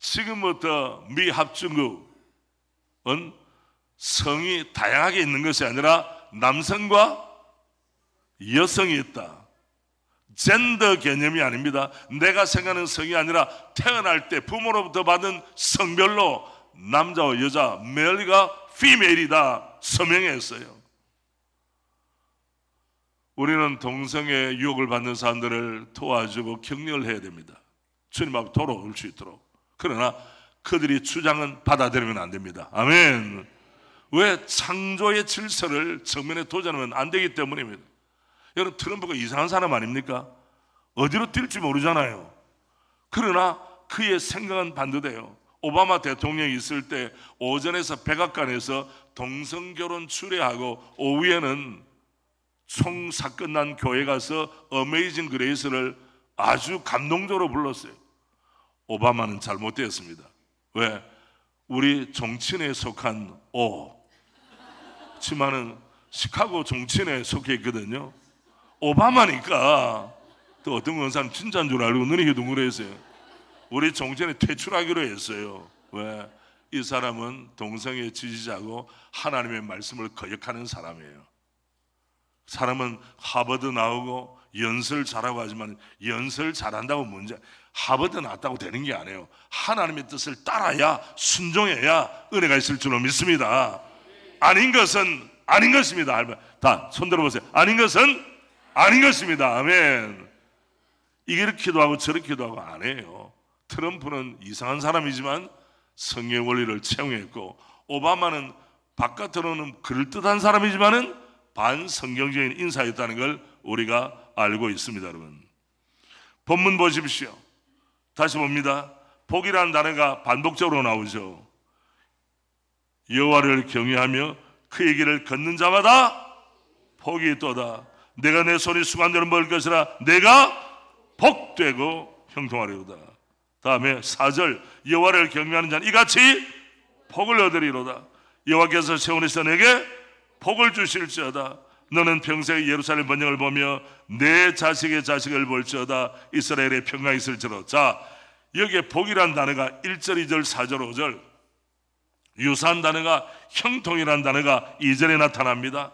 Speaker 2: 지금부터 미 합중국은 성이 다양하게 있는 것이 아니라 남성과 여성이 있다. 젠더 개념이 아닙니다. 내가 생각하는 성이 아니라 태어날 때 부모로부터 받은 성별로 남자와 여자, 메일과 피메일이다 서명했어요. 우리는 동성애 유혹을 받는 사람들을 도와주고 격려를 해야 됩니다. 주님 앞에 돌아올 수 있도록. 그러나 그들이 주장은 받아들이면 안 됩니다. 아멘. 왜? 창조의 질서를 정면에 도전하면 안 되기 때문입니다. 여러분, 트럼프가 이상한 사람 아닙니까? 어디로 뛸지 모르잖아요. 그러나 그의 생각은 반대돼요. 오바마 대통령이 있을 때 오전에서 백악관에서 동성결혼 추례하고 오후에는 총사건 난 교회 가서 어메이징 그레이스를 아주 감동적으로 불렀어요. 오바마는 잘못되었습니다. 왜? 우리 정치인에 속한 치마는 시카고 정치인에 속해 있거든요. 오바마니까 또 어떤 권사는 진짜인 줄 알고 눈이 둥그랬어요. 우리 정치인에 퇴출하기로 했어요. 왜? 이 사람은 동성애 지지자고 하나님의 말씀을 거역하는 사람이에요. 사람은 하버드 나오고 연설 잘하고 하지만 연설 잘한다고 문제, 하버드 나왔다고 되는 게 아니에요. 하나님의 뜻을 따라야, 순종해야 은혜가 있을 줄로 믿습니다. 아닌 것은 아닌 것입니다. 다 손 들어보세요. 아닌 것은 아닌 것입니다. 아멘. 이렇게도 하고 저렇게도 하고 안 해요. 트럼프는 이상한 사람이지만 성의 원리를 채용했고, 오바마는 바깥으로는 그럴듯한 사람이지만은 반성경적인 인사였다는 걸 우리가 알고 있습니다. 여러분, 본문 보십시오. 다시 봅니다. 복이라는 단어가 반복적으로 나오죠. 여호와를 경외하며 그의 길을 걷는 자마다 복이 있도다. 내가 내 손이 수고한 먹을 것이라 내가 복되고 형통하리로다. 다음에 4절, 여호와를 경외하는 자는 이같이 복을 얻으리로다. 여호와께서 세우시사 내게 복을 주실지어다. 너는 평생 예루살렘 번영을 보며 내 자식의 자식을 볼지어다. 이스라엘의 평강이 있을지로. 자, 여기에 복이란 단어가 1절, 2절, 4절, 5절, 유사한 단어가 형통이라는 단어가 2절에 나타납니다.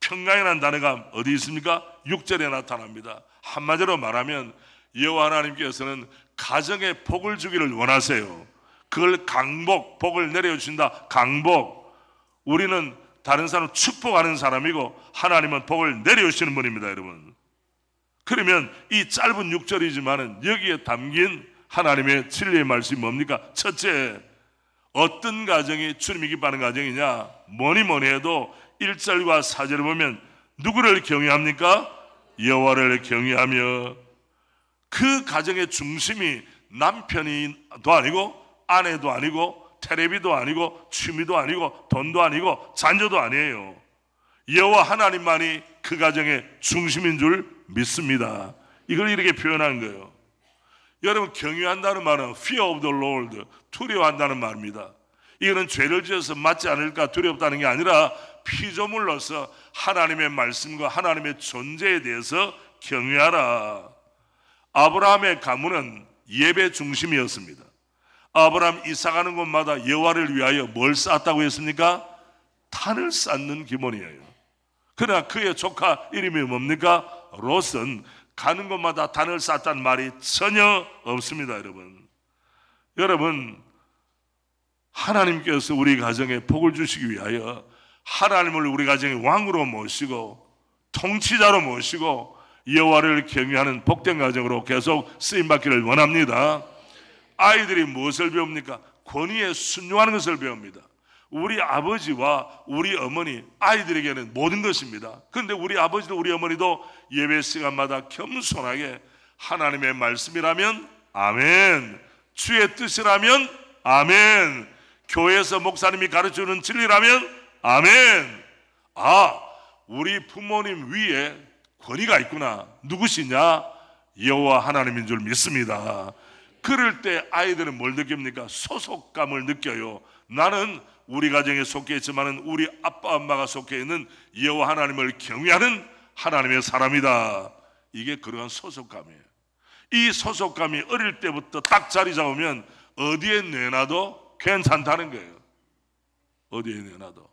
Speaker 2: 평강이라는 단어가 어디 있습니까? 6절에 나타납니다. 한마디로 말하면 여호와 하나님께서는 가정에 복을 주기를 원하세요. 그걸 강복, 복을 내려주신다. 강복. 우리는 다른 사람 축복하는 사람이고 하나님은 복을 내려주시는 분입니다. 여러분, 그러면 이 짧은 6절이지만은 여기에 담긴 하나님의 진리의 말씀이 뭡니까? 첫째, 어떤 가정이 주님이 기뻐하는 가정이냐? 뭐니 해도 1절과 4절을 보면 누구를 경외합니까? 여호와를 경외하며. 그 가정의 중심이 남편도 아니고 아내도 아니고 테레비도 아니고 취미도 아니고 돈도 아니고 자녀도 아니에요. 여호와 하나님만이 그 가정의 중심인 줄 믿습니다. 이걸 이렇게 표현한 거예요. 여러분, 경외한다는 말은 fear of the Lord, 두려워한다는 말입니다. 이거는 죄를 지어서 맞지 않을까 두렵다는 게 아니라 피조물로서 하나님의 말씀과 하나님의 존재에 대해서 경외하라. 아브라함의 가문은 예배 중심이었습니다. 아브라함 이사 가는 곳마다 여호와를 위하여 뭘 쌓았다고 했습니까? 단을 쌓는 기본이에요. 그러나 그의 조카 이름이 뭡니까? 롯은 가는 곳마다 단을 쌓았다는 말이 전혀 없습니다. 여러분, 하나님께서 우리 가정에 복을 주시기 위하여 하나님을 우리 가정의 왕으로 모시고 통치자로 모시고 여호와를 경외하는 복된 가정으로 계속 쓰임받기를 원합니다. 아이들이 무엇을 배웁니까? 권위에 순종하는 것을 배웁니다. 우리 아버지와 우리 어머니, 아이들에게는 모든 것입니다. 그런데 우리 아버지도 우리 어머니도 예배 시간마다 겸손하게 하나님의 말씀이라면 아멘, 주의 뜻이라면 아멘, 교회에서 목사님이 가르쳐주는 진리라면 아멘. 우리 부모님 위에 권위가 있구나. 누구시냐? 여호와 하나님인 줄 믿습니다. 그럴 때 아이들은 뭘 느낍니까? 소속감을 느껴요. 나는 우리 가정에 속해 있지만 우리 아빠 엄마가 속해 있는 여호와 하나님을 경외하는 하나님의 사람이다. 이게 그러한 소속감이에요. 이 소속감이 어릴 때부터 딱 자리 잡으면 어디에 내놔도 괜찮다는 거예요. 어디에 내놔도.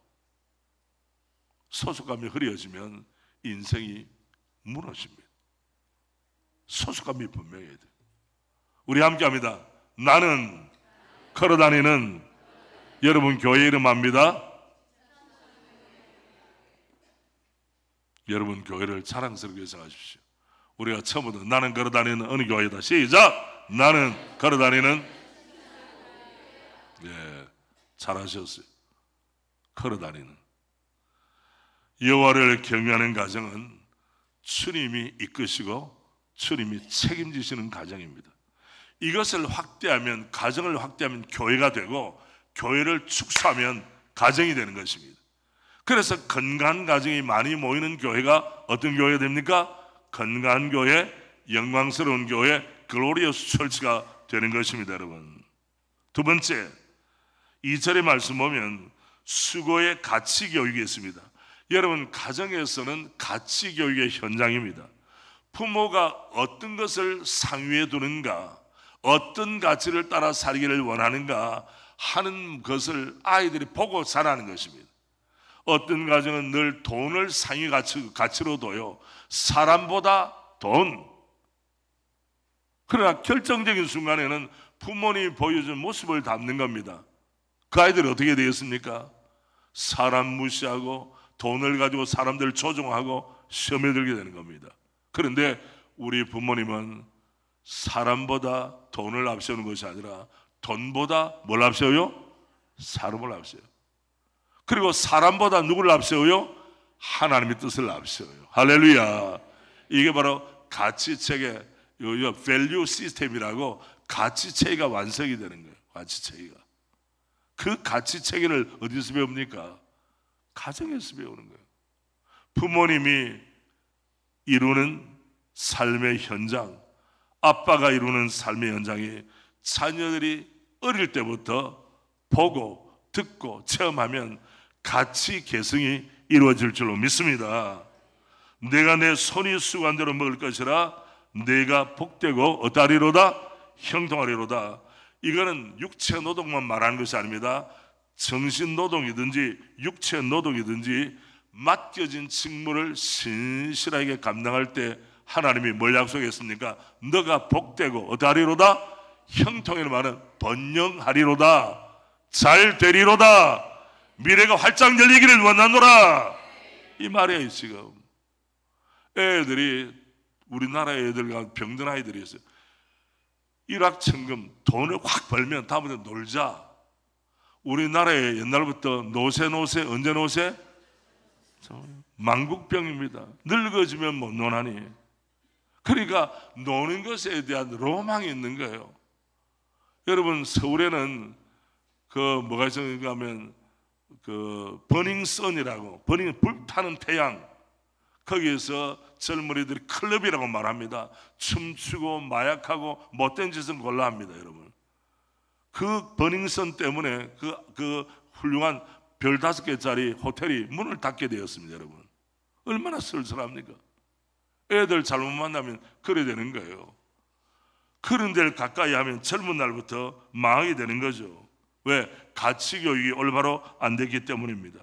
Speaker 2: 소속감이 흐려지면 인생이 무너집니다. 소속감이 분명해야 돼요. 우리 함께 합니다. 나는 걸어다니는, 여러분 교회 이름 압니다. 여러분 교회를 자랑스럽게 생각하십시오. 우리가 처음부터 나는 걸어다니는 어느 교회다. 시작! 나는 걸어다니는, 잘하셨어요. 걸어다니는 여호와를 경외하는 가정은 주님이 이끄시고 주님이 책임지시는 가정입니다. 이것을 확대하면, 가정을 확대하면 교회가 되고, 교회를 축소하면 가정이 되는 것입니다. 그래서 건강한 가정이 많이 모이는 교회가 어떤 교회가 됩니까? 건강한 교회, 영광스러운 교회, 글로리어스 철치가 되는 것입니다. 여러분, 두 번째, 2절의 말씀 보면 수고의 가치 교육이 있습니다. 여러분, 가정에서는 가치 교육의 현장입니다. 부모가 어떤 것을 상위에 두는가, 어떤 가치를 따라 살기를 원하는가 하는 것을 아이들이 보고 자라는 것입니다. 어떤 가정은 늘 돈을 상위 가치로 둬요. 사람보다 돈. 그러나 결정적인 순간에는 부모님이 보여준 모습을 담는 겁니다. 그 아이들이 어떻게 되겠습니까? 사람 무시하고 돈을 가지고 사람들 조종하고 시험에 들게 되는 겁니다. 그런데 우리 부모님은 사람보다 돈을 앞세우는 것이 아니라 돈보다 뭘 앞세워요? 사람을 앞세워요. 그리고 사람보다 누구를 앞세워요? 하나님의 뜻을 앞세워요. 할렐루야. 이게 바로 가치체계, value 시스템이라고 가치체계가 완성이 되는 거예요. 가치체계가. 그 가치체계를 어디서 배웁니까? 가정에서 배우는 거예요. 부모님이 이루는 삶의 현장, 아빠가 이루는 삶의 현장이 자녀들이 어릴 때부터 보고 듣고 체험하면 가치 개성이 이루어질 줄로 믿습니다. 내가 내 손이 수고한 대로 먹을 것이라, 내가 복되고 어떠하리로다? 형통하리로다. 이거는 육체 노동만 말하는 것이 아닙니다. 정신 노동이든지 육체 노동이든지 맡겨진 직무를 신실하게 감당할 때 하나님이 뭘 약속했습니까? 너가 복되고 어떠하리로다? 형통의 말은 번영하리로다. 잘 되리로다. 미래가 활짝 열리기를 원하노라. 이 말이에요. 지금 애들이, 우리나라 애들과 병든 아이들이 있어요. 일확천금 돈을 확 벌면 다음부터 놀자. 우리나라에 옛날부터 노세 언제 노세? 망국병입니다. 늙어지면 못 노나니. 그러니까 노는 것에 대한 로망이 있는 거예요. 여러분, 서울에는 뭐가 있는가 하면 버닝 선이라고, 버닝 불타는 태양, 거기에서 젊은이들이 클럽이라고 말합니다. 춤추고 마약하고 못된 짓은 골라 합니다. 여러분, 그 버닝썬 때문에 그 훌륭한 별 5개짜리 호텔이 문을 닫게 되었습니다. 여러분, 얼마나 쓸쓸합니까? 애들 잘못 만나면 그래 되는 거예요. 그런 데를 가까이 하면 젊은 날부터 망하게 되는 거죠. 왜? 가치교육이 올바로 안 되기 때문입니다.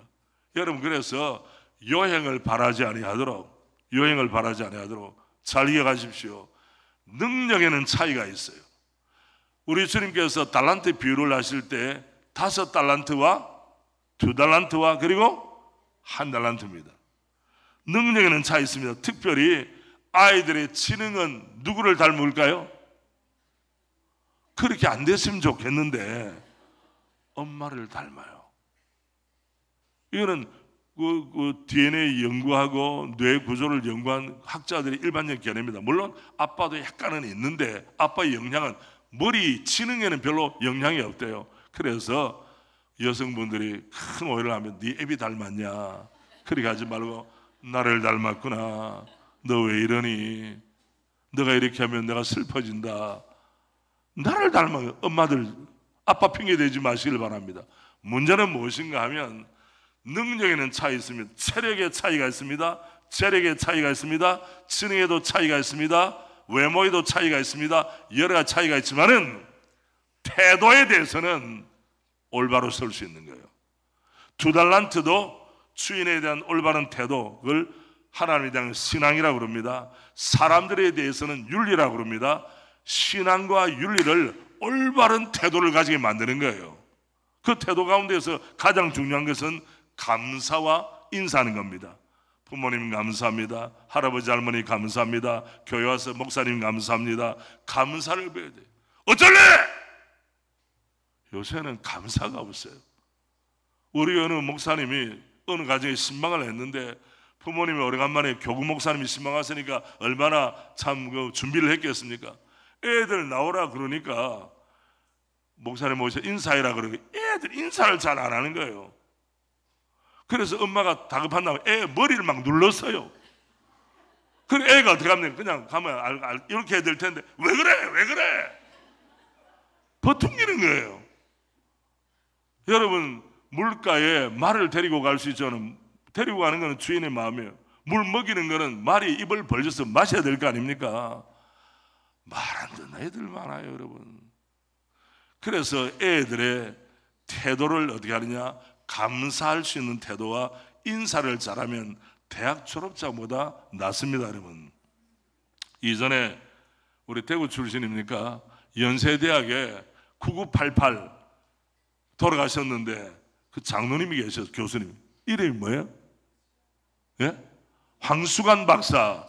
Speaker 2: 여러분, 그래서 여행을 바라지 아니하도록 잘 이해가십시오. 능력에는 차이가 있어요. 우리 주님께서 달란트 비유를 하실 때 5달란트와 2달란트와 그리고 1달란트입니다. 능력에는 차이 있습니다. 특별히 아이들의 지능은 누구를 닮을까요? 그렇게 안 됐으면 좋겠는데 엄마를 닮아요. 이거는 그 DNA 연구하고 뇌 구조를 연구한 학자들이 일반적 견해입니다. 물론 아빠도 약간은 있는데 아빠의 영향은 머리 지능에는 별로 영향이 없대요. 그래서 여성분들이 큰 오해를 하면 네 애비 닮았냐, 그렇게 하지 말고 나를 닮았구나, 너 왜 이러니, 너가 이렇게 하면 내가 슬퍼진다, 나를 닮아. 엄마들 아빠 핑계 대지 마시길 바랍니다. 문제는 무엇인가 하면 능력에는 차이 있습니다. 체력의 차이가 있습니다. 재력의 차이가 있습니다. 지능에도 차이가 있습니다. 외모에도 차이가 있습니다. 여러 가지 차이가 있지만은 태도에 대해서는 올바로 설 수 있는 거예요. 2달란트도 주인에 대한 올바른 태도, 그걸 하나님에 대한 신앙이라고 그럽니다. 사람들에 대해서는 윤리라고 그럽니다. 신앙과 윤리를 올바른 태도를 가지게 만드는 거예요. 그 태도 가운데서 가장 중요한 것은 감사와 인사하는 겁니다. 부모님 감사합니다. 할아버지 할머니 감사합니다. 교회 와서 목사님 감사합니다. 감사를 배워야 돼요. 어쩔래? 요새는 감사가 없어요. 우리 어느 목사님이 어느 가정에 신방을 했는데 부모님이 오래간만에 교구 목사님이 신방하시니까 얼마나 참 준비를 했겠습니까? 애들 나오라 그러니까 목사님 오셔서 인사해라 그러니까 애들 인사를 잘 안 하는 거예요. 그래서 엄마가 다급한다고 애 머리를 막 눌렀어요. 그래 애가 어떻게 하면 그냥 가면 이렇게 해야 될 텐데 왜 그래 버퉁기는 거예요. 여러분, 물가에 말을 데리고 갈 수 있죠. 데리고 가는 거는 주인의 마음이에요. 물 먹이는 거는 말이 입을 벌려서 마셔야 될 거 아닙니까? 말 안 듣는 애들 많아요, 여러분. 그래서 애들의 태도를 어떻게 하느냐, 감사할 수 있는 태도와 인사를 잘하면 대학 졸업자보다 낫습니다. 여러분, 이전에 우리 대구 출신입니까? 연세대학에 9988 돌아가셨는데 그 장로님이 계셔서 교수님 이름이 뭐예요? 예? 황수관 박사.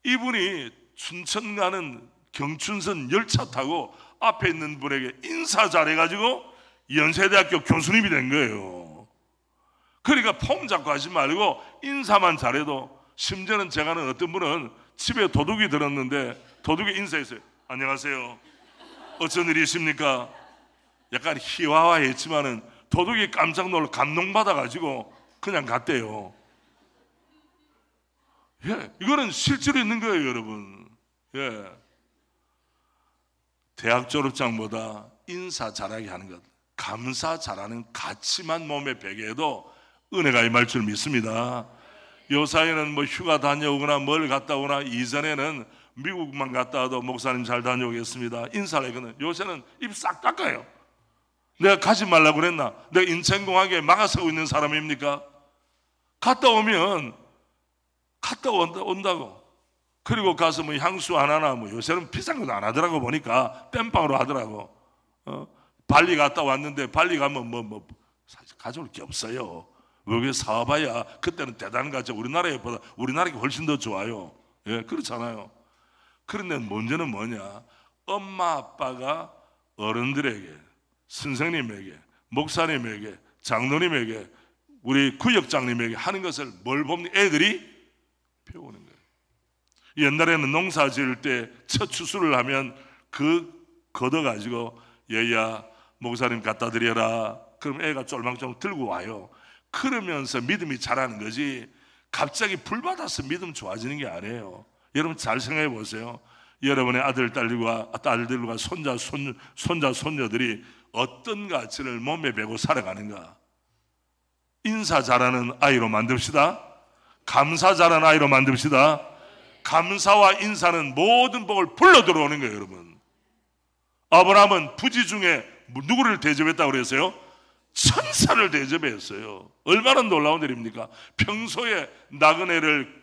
Speaker 2: 이분이 춘천 가는 경춘선 열차 타고 앞에 있는 분에게 인사 잘해가지고 연세대학교 교수님이 된 거예요. 그러니까 폼 잡고 하지 말고 인사만 잘해도, 심지어는 제가 아는 어떤 분은 집에 도둑이 들었는데 도둑이 인사했어요. 안녕하세요, 어쩐 일이십니까? 약간 희화화했지만은 도둑이 깜짝 놀라 감동받아가지고 그냥 갔대요. 예, 이거는 실제로 있는 거예요, 여러분. 예, 대학 졸업장보다 인사 잘하게 하는 것, 감사 잘하는 가치만 몸에 배게해도 은혜가 임할 줄 믿습니다. 요 사이에는 뭐 휴가 다녀오거나 뭘 갔다 오거나, 이전에는 미국만 갔다 와도 목사님 잘 다녀오겠습니다 인사를 하거든. 요새는 입 싹 닦아요. 내가 가지 말라고 그랬나? 내가 인천공항에 막아서고 있는 사람입니까? 갔다 오면 갔다 온다고. 그리고 가서 뭐 향수 하나나 뭐 요새는 비싼 건 안 하더라고. 보니까 땜빵으로 하더라고. 발리 갔다 왔는데 발리 가면 뭐 사실 가져올 게 없어요. 외국에 사와봐야 그때는 대단한 거죠. 우리나라보다 우리나라가 훨씬 더 좋아요. 예, 그렇잖아요. 그런데 문제는 뭐냐? 엄마 아빠가 어른들에게, 선생님에게, 목사님에게, 장로님에게, 우리 구역장님에게 하는 것을 뭘 봅니까? 애들이 배우는 거예요. 옛날에는 농사 지을 때 첫 추수를 하면 그 걷어가지고 얘야 목사님 갖다 드려라. 그럼 애가 쫄망쫄망 들고 와요. 그러면서 믿음이 자라는 거지. 갑자기 불 받아서 믿음 좋아지는 게 아니에요. 여러분 잘 생각해 보세요. 여러분의 딸들과 손자 손녀들이 어떤 가치를 몸에 배고 살아가는가? 인사 잘하는 아이로 만듭시다. 감사 잘하는 아이로 만듭시다. 감사와 인사는 모든 복을 불러 들어오는 거예요, 여러분. 아브라함은 부지 중에 누구를 대접했다고 그랬어요? 천사를 대접했어요. 얼마나 놀라운 일입니까? 평소에 나그네를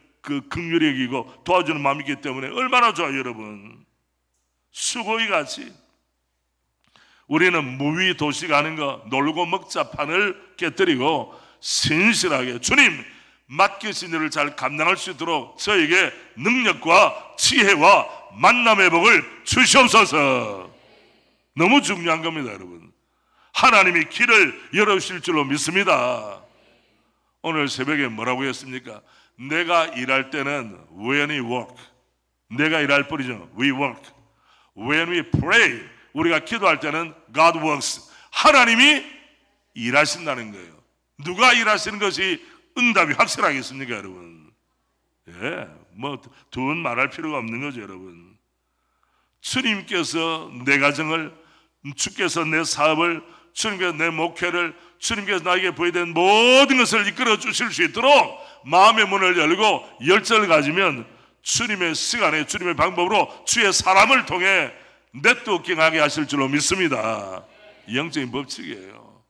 Speaker 2: 긍휼히 여기고 도와주는 마음이 있기 때문에 얼마나 좋아요, 여러분. 수고이 같이 우리는 무위 도시 가는 거 놀고 먹자 판을 깨뜨리고 신실하게 주님 맡기신 일을 잘 감당할 수 있도록 저에게 능력과 지혜와 만남의 복을 주시옵소서. 너무 중요한 겁니다, 여러분. 하나님이 길을 열어주실 줄로 믿습니다. 오늘 새벽에 뭐라고 했습니까? 내가 일할 때는 when we work, 내가 일할 뿐이죠. we work. When we pray, 우리가 기도할 때는 God works. 하나님이 일하신다는 거예요. 누가 일하시는 것이 응답이 확실하겠습니까, 여러분? 예, 뭐 두번 말할 필요가 없는 거죠, 여러분. 주님께서 내 가정을, 주께서 내 사업을, 주님께서 내 목회를, 주님께서 나에게 보여된 모든 것을 이끌어 주실 수 있도록 마음의 문을 열고 열정을 가지면 주님의 시간에 주님의 방법으로 주의 사람을 통해 네트워킹하게 하실 줄로 믿습니다. 영적인 법칙이에요.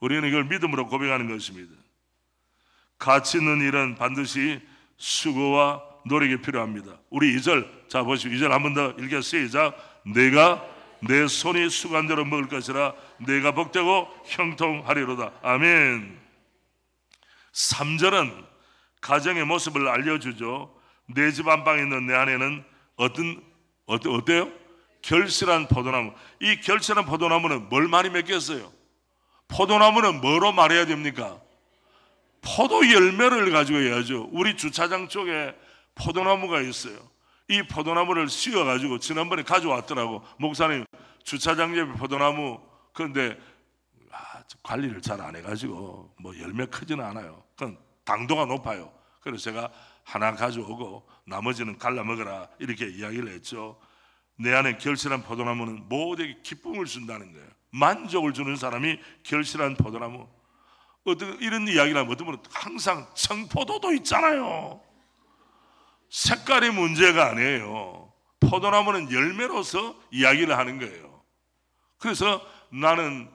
Speaker 2: 우리는 이걸 믿음으로 고백하는 것입니다. 가치 있는 일은 반드시 수고와 노력이 필요합니다. 우리 2절, 자 보시고 2절 한 번 더 읽어 시작. 내가 내 손이 수고한 대로 먹을 것이라 내가 복되고 형통하리로다. 아멘. 3절은 가정의 모습을 알려주죠. 내 집 안방에 있는 내 안에는 어때요? 결실한 포도나무. 이 결실한 포도나무는 뭘 많이 맺겠어요? 포도나무는 뭐로 말해야 됩니까? 포도 열매를 가지고 해야죠. 우리 주차장 쪽에 포도나무가 있어요. 이 포도나무를 씌워가지고 지난번에 가져왔더라고. 목사님 주차장 옆에 포도나무, 그런데 관리를 잘 안 해가지고 뭐 열매 크지는 않아요. 그건 당도가 높아요. 그래서 제가 하나 가져오고 나머지는 갈라 먹어라 이렇게 이야기를 했죠. 내 안에 결실한 포도나무는 모두에게 기쁨을 준다는 거예요. 만족을 주는 사람이 결실한 포도나무. 이런 이야기를 하면 어떤 분은 항상 청포도도 있잖아요. 색깔이 문제가 아니에요. 포도나무는 열매로서 이야기를 하는 거예요. 그래서 나는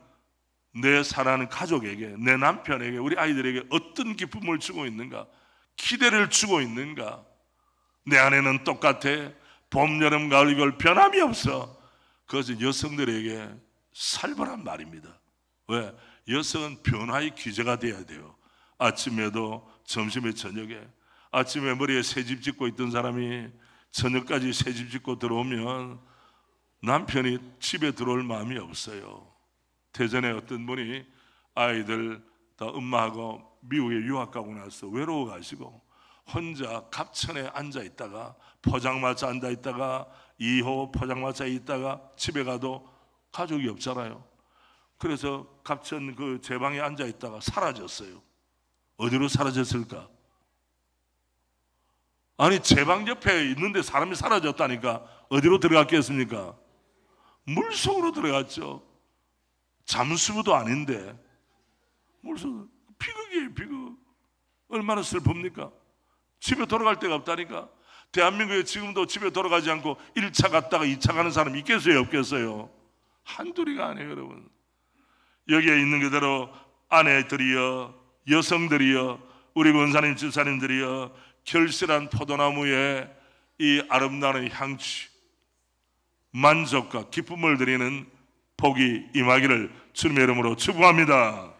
Speaker 2: 내 사랑하는 가족에게, 내 남편에게, 우리 아이들에게 어떤 기쁨을 주고 있는가, 기대를 주고 있는가. 내 안에는 똑같아. 봄, 여름, 가을, 겨울 변함이 없어. 그것은 여성들에게 살벌한 말입니다. 왜? 여성은 변화의 기제가 돼야 돼요. 아침에도 점심에 저녁에, 아침에 머리에 새집 짓고 있던 사람이 저녁까지 새집 짓고 들어오면 남편이 집에 들어올 마음이 없어요. 대전에 어떤 분이 아이들 다 엄마하고 미국에 유학 가고 나서 외로워 가시고 혼자 갑천에 앉아 있다가 포장마차 앉아 있다가 2호 포장마차에 있다가 집에 가도 가족이 없잖아요. 그래서 갑천 그 제 방에 앉아 있다가 사라졌어요. 어디로 사라졌을까? 아니 제 방 옆에 있는데 사람이 사라졌다니까. 어디로 들어갔겠습니까? 물속으로 들어갔죠. 잠수부도 아닌데 물속. 비극이에요, 비극. 얼마나 슬픕니까? 집에 돌아갈 데가 없다니까. 대한민국에 지금도 집에 돌아가지 않고 1차 갔다가 2차 가는 사람이 있겠어요, 없겠어요? 한둘이가 아니에요, 여러분. 여기에 있는 그대로 아내들이여, 여성들이여, 우리 권사님, 집사님들이여, 결실한 포도나무에 이 아름다운 향취, 만족과 기쁨을 드리는 복이 임하기를 주님의 이름으로 축복합니다.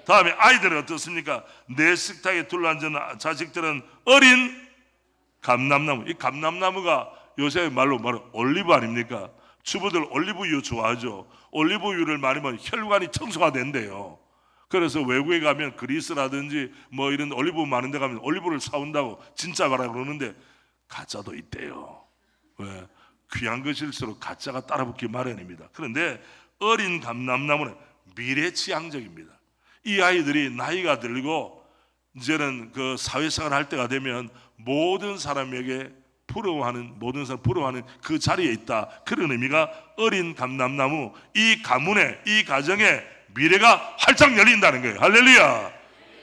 Speaker 2: 다음에 아이들은 어떻습니까? 내 식탁에 둘러앉은 자식들은 어린 감람나무. 이 감람나무가 요새 말로 올리브 아닙니까? 주부들 올리브유 좋아하죠. 올리브유를 많이 먹으면 혈관이 청소가 된대요. 그래서 외국에 가면 그리스라든지 뭐 이런 올리브 많은 데 가면 올리브를 사온다고 진짜 가라 그러는데 가짜도 있대요. 왜? 귀한 것일수록 가짜가 따라붙기 마련입니다. 그런데 어린 감람나무는 미래지향적입니다. 이 아이들이 나이가 들고 이제는 그 사회생활 할 때가 되면 모든 사람에게 모든 사람 부러워하는 그 자리에 있다. 그런 의미가 어린 감람나무, 이 가문에, 이 가정에 미래가 활짝 열린다는 거예요. 할렐루야.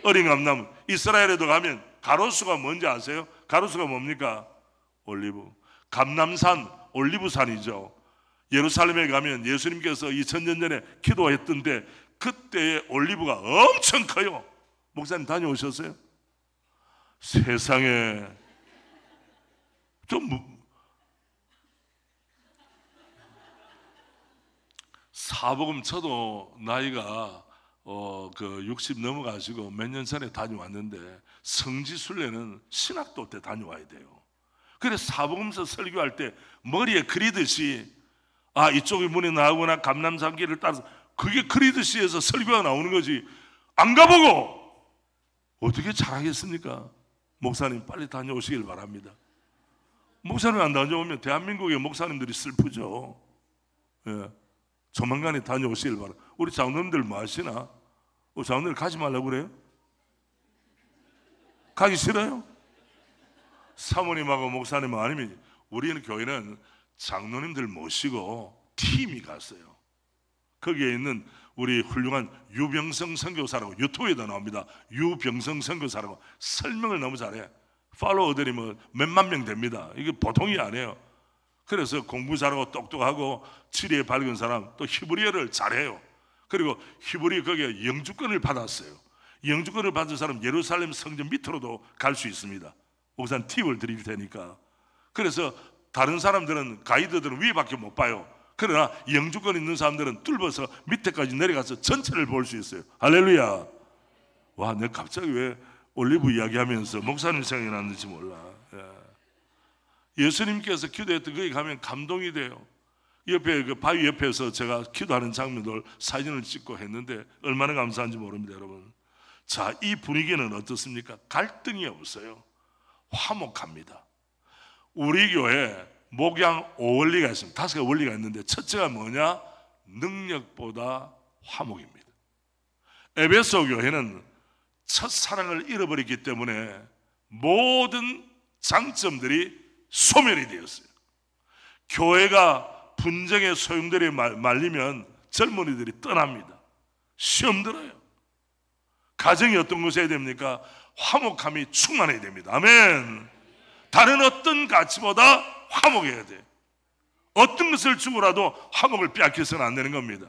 Speaker 2: 어린 감나무. 이스라엘에도 가면 가로수가 뭔지 아세요? 가로수가 뭡니까? 올리브. 감람산, 올리브산이죠. 예루살렘에 가면 예수님께서 2000년 전에 기도했던데 그때의 올리브가 엄청 커요. 목사님 다녀오셨어요? 세상에 사복음 저도 나이가 60 넘어가지고 몇 년 전에 다녀왔는데 성지순례는 신학도 때 다녀와야 돼요. 그래서 사복음서 설교할 때 머리에 그리듯이 이쪽에 문이 나오거나 감람산길을 따라서 그게 그리듯이 해서 설교가 나오는 거지, 안 가보고 어떻게 잘하겠습니까? 목사님 빨리 다녀오시길 바랍니다. 목사님 안 다녀오면 대한민국의 목사님들이 슬프죠. 예. 조만간에 다녀오시길 바랍니다. 우리 장로님들 뭐 하시나? 장로님들 가지 말라고 그래요? 가기 싫어요? 사모님하고 목사님 아니면 우리는 교회는 장로님들 모시고 팀이 갔어요. 거기에 있는 우리 훌륭한 유병성 선교사라고 유튜브에도 나옵니다. 유병성 선교사라고 설명을 너무 잘해. 팔로워들이 뭐 몇만 명 됩니다. 이게 보통이 아니에요. 그래서 공부 잘하고 똑똑하고 지리에 밝은 사람, 또 히브리어를 잘해요. 그리고 히브리 거기에 영주권을 받았어요. 영주권을 받은 사람 예루살렘 성전 밑으로도 갈 수 있습니다. 목사님 팁을 드릴 테니까. 그래서 다른 사람들은, 가이드들은 위밖에 못 봐요. 그러나 영주권 있는 사람들은 뚫어서 밑에까지 내려가서 전체를 볼 수 있어요. 할렐루야. 와, 내가 갑자기 왜 올리브 이야기하면서 목사님 생각이 났는지 몰라. 예수님께서 기도했던 거기 가면 감동이 돼요. 옆에 그 바위 옆에서 제가 기도하는 장면들 사진을 찍고 했는데 얼마나 감사한지 모릅니다, 여러분. 자, 이 분위기는 어떻습니까? 갈등이 없어요. 화목합니다. 우리 교회 목양 5원리가 있습니다. 5가지 원리가 있는데 첫째가 뭐냐? 능력보다 화목입니다. 에베소 교회는 첫사랑을 잃어버렸기 때문에 모든 장점들이 소멸이 되었어요. 교회가 분쟁의 소용돌이에 말리면 젊은이들이 떠납니다. 시험 들어요. 가정이 어떤 것이 해야 됩니까? 화목함이 충만해야 됩니다. 아멘. 다른 어떤 가치보다 화목해야 돼. 어떤 것을 주고라도 화목을 빼앗겨서는 안 되는 겁니다.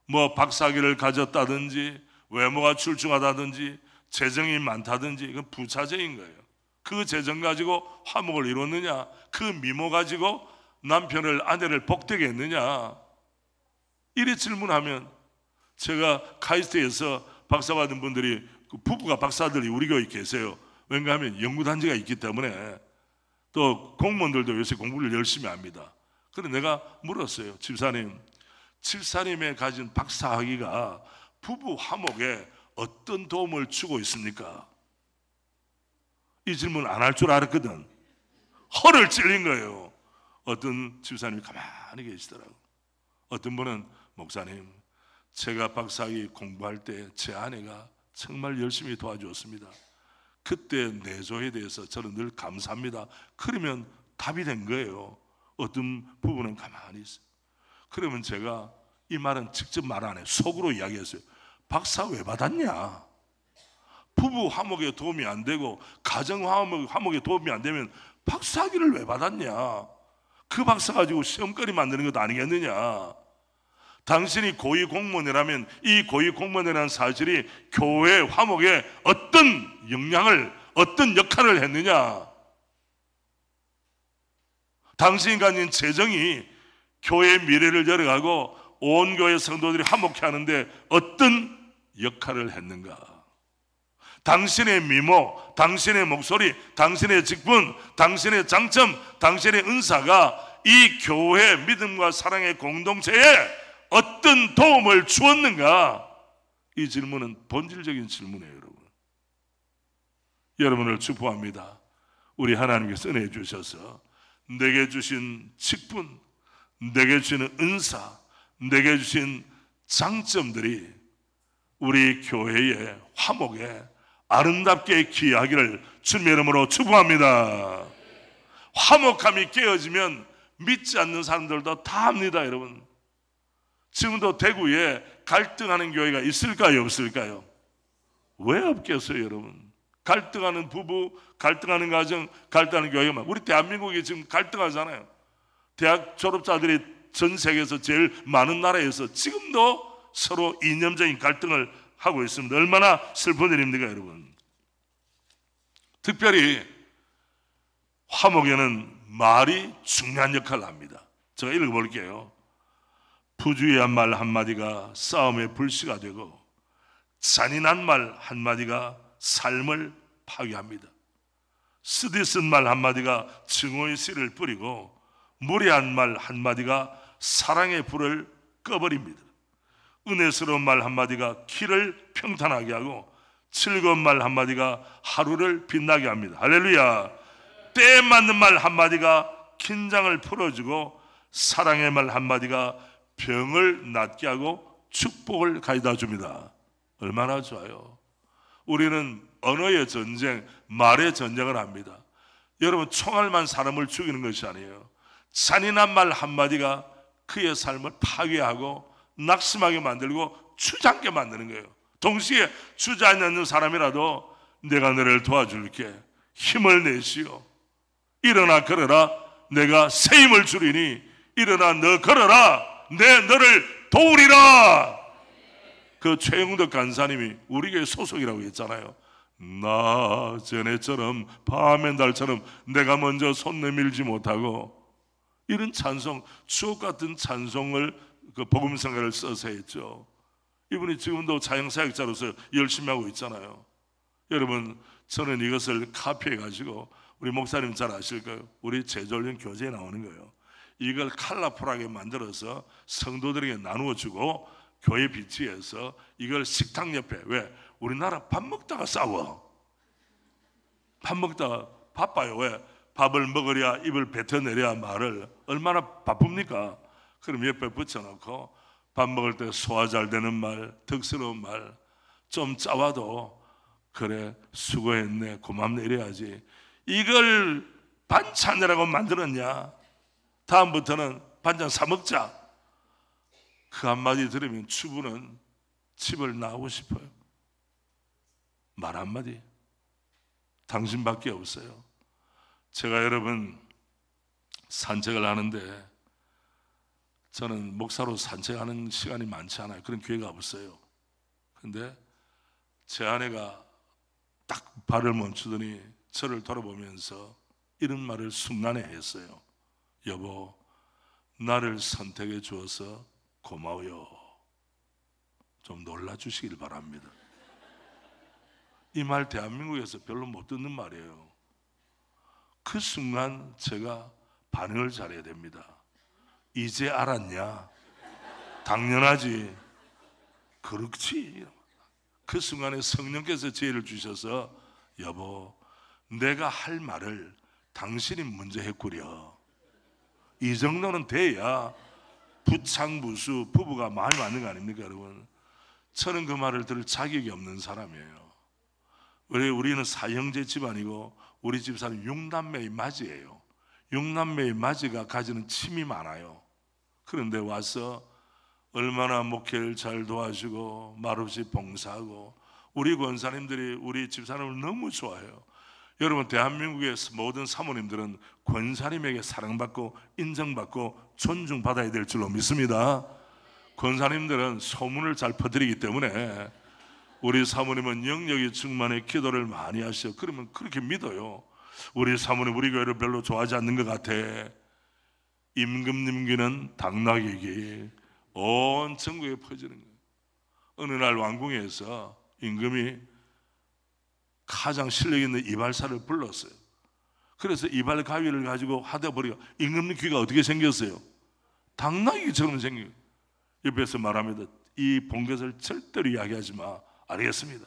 Speaker 2: 뭐 박사학위를 가졌다든지 외모가 출중하다든지 재정이 많다든지 이건 부차적인 거예요. 그 재정 가지고 화목을 이뤘느냐, 그 미모 가지고 남편을, 아내를 복되게 했느냐, 이래 질문하면, 제가 카이스트에서 박사 받은 분들이, 부부가 박사들이 우리 교회에 계세요. 왜냐하면 연구단지가 있기 때문에. 또 공무원들도 요새 공부를 열심히 합니다. 그래서 내가 물었어요. 집사님의 가진 박사학위가 부부 화목에 어떤 도움을 주고 있습니까? 이 질문 안 할 줄 알았거든. 허를 찔린 거예요. 어떤 집사님이 가만히 계시더라고. 어떤 분은, 목사님, 제가 박사학위 공부할 때 제 아내가 정말 열심히 도와주었습니다. 그때 내조에 대해서 저는 늘 감사합니다. 그러면 답이 된 거예요. 어떤 부분은 가만히 있어요. 그러면 제가 이 말은 직접 말 안 해요. 속으로 이야기했어요. 박사 왜 받았냐? 부부 화목에 도움이 안 되고 가정 화목에 도움이 안 되면 박사학위를 왜 받았냐? 그 박사 가지고 시험거리 만드는 것도 아니겠느냐? 당신이 고위 공무원이라면 이 고위 공무원이라는 사실이 교회 화목에 어떤 영향을, 어떤 역할을 했느냐? 당신이 가진 재정이 교회의 미래를 열어가고 온 교회 성도들이 화목해 하는데 어떤 역할을 했는가? 당신의 미모, 당신의 목소리, 당신의 직분, 당신의 장점, 당신의 은사가 이 교회 믿음과 사랑의 공동체에 어떤 도움을 주었는가? 이 질문은 본질적인 질문이에요, 여러분. 여러분을 축복합니다. 우리 하나님께서 은혜 주셔서 내게 주신 직분, 내게 주시는 은사, 내게 주신 장점들이 우리 교회의 화목에 아름답게 기하기를 주님의 이름으로 축복합니다. 화목함이 깨어지면 믿지 않는 사람들도 다 합니다. 여러분, 지금도 대구에 갈등하는 교회가 있을까요, 없을까요? 왜 없겠어요, 여러분? 갈등하는 부부, 갈등하는 가정, 갈등하는 교회가 우리 대한민국이 지금 갈등하잖아요. 대학 졸업자들이 전 세계에서 제일 많은 나라에서 지금도 서로 이념적인 갈등을 하고 있습니다. 얼마나 슬픈 일입니까, 여러분? 특별히 화목에는 말이 중요한 역할을 합니다. 제가 읽어볼게요. 부주의한 말 한마디가 싸움의 불씨가 되고 잔인한 말 한마디가 삶을 파괴합니다. 쓰디쓴 말 한마디가 증오의 씨를 뿌리고 무례한 말 한마디가 사랑의 불을 꺼버립니다. 은혜스러운 말 한마디가 길을 평탄하게 하고 즐거운 말 한마디가 하루를 빛나게 합니다. 할렐루야. 때에 맞는 말 한마디가 긴장을 풀어주고 사랑의 말 한마디가 병을 낫게 하고 축복을 가져다 줍니다. 얼마나 좋아요. 우리는 언어의 전쟁, 말의 전쟁을 합니다. 여러분, 총알만 사람을 죽이는 것이 아니에요. 잔인한 말 한마디가 그의 삶을 파괴하고 낙심하게 만들고 주저앉게 만드는 거예요. 동시에 주저앉는 사람이라도 내가 너를 도와줄게, 힘을 내시오, 일어나 걸어라, 내가 새 힘을 주리니 일어나 너 걸어라, 내 너를 도우리라. 그 최영덕 간사님이 우리 교회 소속이라고 했잖아요. 나 전에처럼 밤의 달처럼 내가 먼저 손 내밀지 못하고, 이런 찬송, 추억 같은 찬송을 그 복음성가를 써서 했죠. 이분이 지금도 자영사역자로서 열심히 하고 있잖아요. 여러분, 저는 이것을 카피해 가지고, 우리 목사님 잘 아실 거예요. 우리 제졸련 교재에 나오는 거예요. 이걸 컬러풀하게 만들어서 성도들에게 나누어 주고 교회 비치에서 이걸 식탁 옆에, 왜? 우리나라 밥 먹다가 싸워. 밥 먹다가 바빠요. 왜? 밥을 먹으랴 입을 뱉어내랴 말을 얼마나 바쁩니까? 그럼 옆에 붙여놓고 밥 먹을 때 소화 잘 되는 말, 덕스러운 말, 좀 짜와도 그래 수고했네, 고맙네 이래야지. 이걸 반찬이라고 만들었냐? 다음부터는 반찬 사 먹자. 그 한마디 들으면 주부는 집을 나오고 싶어요. 말 한마디, 당신밖에 없어요. 제가 여러분 산책을 하는데, 저는 목사로 산책하는 시간이 많지 않아요. 그런 기회가 없어요. 근데 제 아내가 딱 발을 멈추더니 저를 돌아보면서 이런 말을 순간에 했어요. 여보, 나를 선택해 주어서 고마워요. 좀 놀라주시길 바랍니다. 이 말 대한민국에서 별로 못 듣는 말이에요. 그 순간 제가 반응을 잘해야 됩니다. 이제 알았냐? 당연하지. 그렇지. 그 순간에 성령께서 지혜를 주셔서, 여보, 내가 할 말을 당신이 먼저 했구려. 이 정도는 돼야 부창부수 부부가 마음이 맞는 거 아닙니까, 여러분? 저는 그 말을 들을 자격이 없는 사람이에요. 왜? 우리는 사형제 집안이고 우리 집사는 6남매의 맞이에요. 6남매의 맞이가 가지는 침이 많아요. 그런데 와서 얼마나 목회를 잘 도와주고 말없이 봉사하고, 우리 권사님들이 우리 집사람을 너무 좋아해요. 여러분, 대한민국의 모든 사모님들은 권사님에게 사랑받고 인정받고 존중받아야 될 줄로 믿습니다. 권사님들은 소문을 잘 퍼뜨리기 때문에 우리 사모님은 영역이 충만해 기도를 많이 하셔. 그러면 그렇게 믿어요. 우리 사모님 우리 교회를 별로 좋아하지 않는 것 같아. 임금님기는 당나귀기 온 전국에 퍼지는 거예요. 어느 날 왕궁에서 임금이 가장 실력 있는 이발사를 불렀어요. 그래서 이발 가위를 가지고 하다 보니까 임금님 귀가 어떻게 생겼어요? 당나귀처럼 생겨요. 옆에서 말합니다. 이 본 것을 절대로 이야기하지 마. 알겠습니다.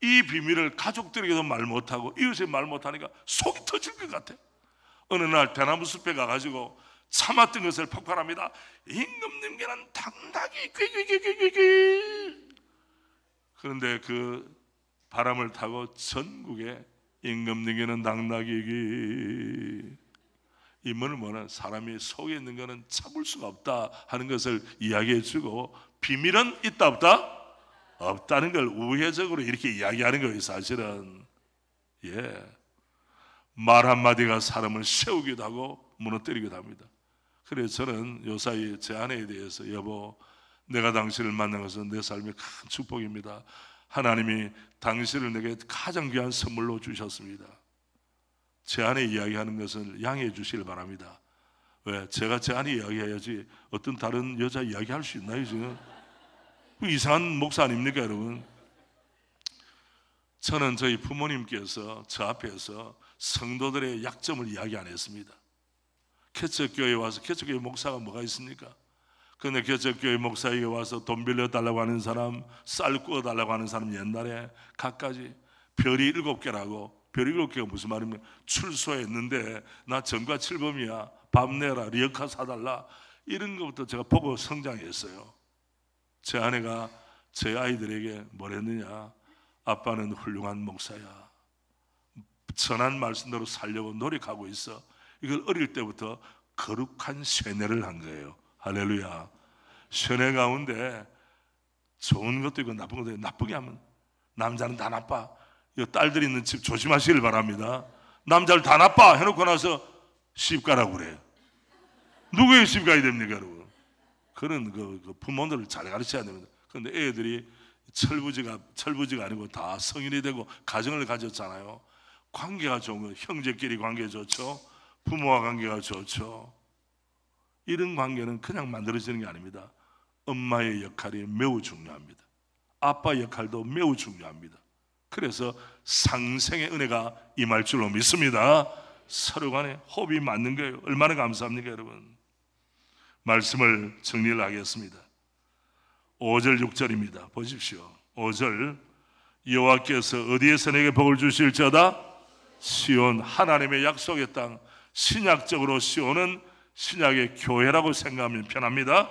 Speaker 2: 이 비밀을 가족들에게도 말 못하고 이웃에 말 못하니까 속이 터질 것 같아. 어느 날 대나무 숲에 가가지고 참았던 것을 폭발합니다. 임금님께는 당나귀 귀귀귀귀귀. 그런데 그 바람을 타고 전국에 임금님께는 당나귀기. 이 말은 뭐냐? 사람이 속에 있는 것은 참을 수가 없다 하는 것을 이야기해 주고, 비밀은 있다 없다? 없다는 걸 우회적으로 이렇게 이야기하는 거예요. 사실은 말 한마디가 사람을 세우기도 하고 무너뜨리기도 합니다. 그래서 저는 요사이 제 아내에 대해서, 여보, 내가 당신을 만난 것은 내 삶의 큰 축복입니다. 하나님이 당신을 내게 가장 귀한 선물로 주셨습니다. 제 아내 이야기하는 것을 양해해 주시길 바랍니다. 왜? 제가 제 아내 이야기해야지 어떤 다른 여자 이야기할 수 있나요 지금? 이상한 목사 아닙니까 여러분? 저는 저희 부모님께서 저 앞에서 성도들의 약점을 이야기 안 했습니다. 개척교회에 와서, 개척교회 목사가 뭐가 있습니까? 근데 개척교회 목사에게 와서 돈 빌려달라고 하는 사람, 쌀 구워달라고 하는 사람, 옛날에 갖가지 별이 7개라고. 별이 7개가 무슨 말이면, 출소했는데 나 전과 7범이야, 밥 내라, 리어카 사달라, 이런 것부터 제가 보고 성장했어요. 제 아내가 제 아이들에게 뭐랬느냐? 아빠는 훌륭한 목사야, 전한 말씀대로 살려고 노력하고 있어. 이걸 어릴 때부터 거룩한 쇠뇌를 한 거예요. 할렐루야. 쇠뇌 가운데 좋은 것도 있고 나쁜 것도 있고, 나쁘게 하면 남자는 다 나빠. 이 딸들이 있는 집 조심하시길 바랍니다. 남자를 다 나빠 해놓고 나서 시집 가라고 그래요. 누구의 시집 가야 됩니까 여러분? 그런 그 부모들을 잘 가르쳐야 됩니다. 그런데 애들이 철부지가 아니고 다 성인이 되고 가정을 가졌잖아요. 관계가 좋은 거, 형제끼리 관계 좋죠, 부모와 관계가 좋죠. 이런 관계는 그냥 만들어지는 게 아닙니다. 엄마의 역할이 매우 중요합니다. 아빠 역할도 매우 중요합니다. 그래서 상생의 은혜가 임할 줄로 믿습니다. 서로 간에 호흡이 맞는 거예요. 얼마나 감사합니까 여러분? 말씀을 정리를 하겠습니다. 5절 6절입니다 보십시오. 5절, 여호와께서 어디에서 내게 복을 주실지어다? 시온, 하나님의 약속의 땅. 신약적으로 시온은 신약의 교회라고 생각하면 편합니다.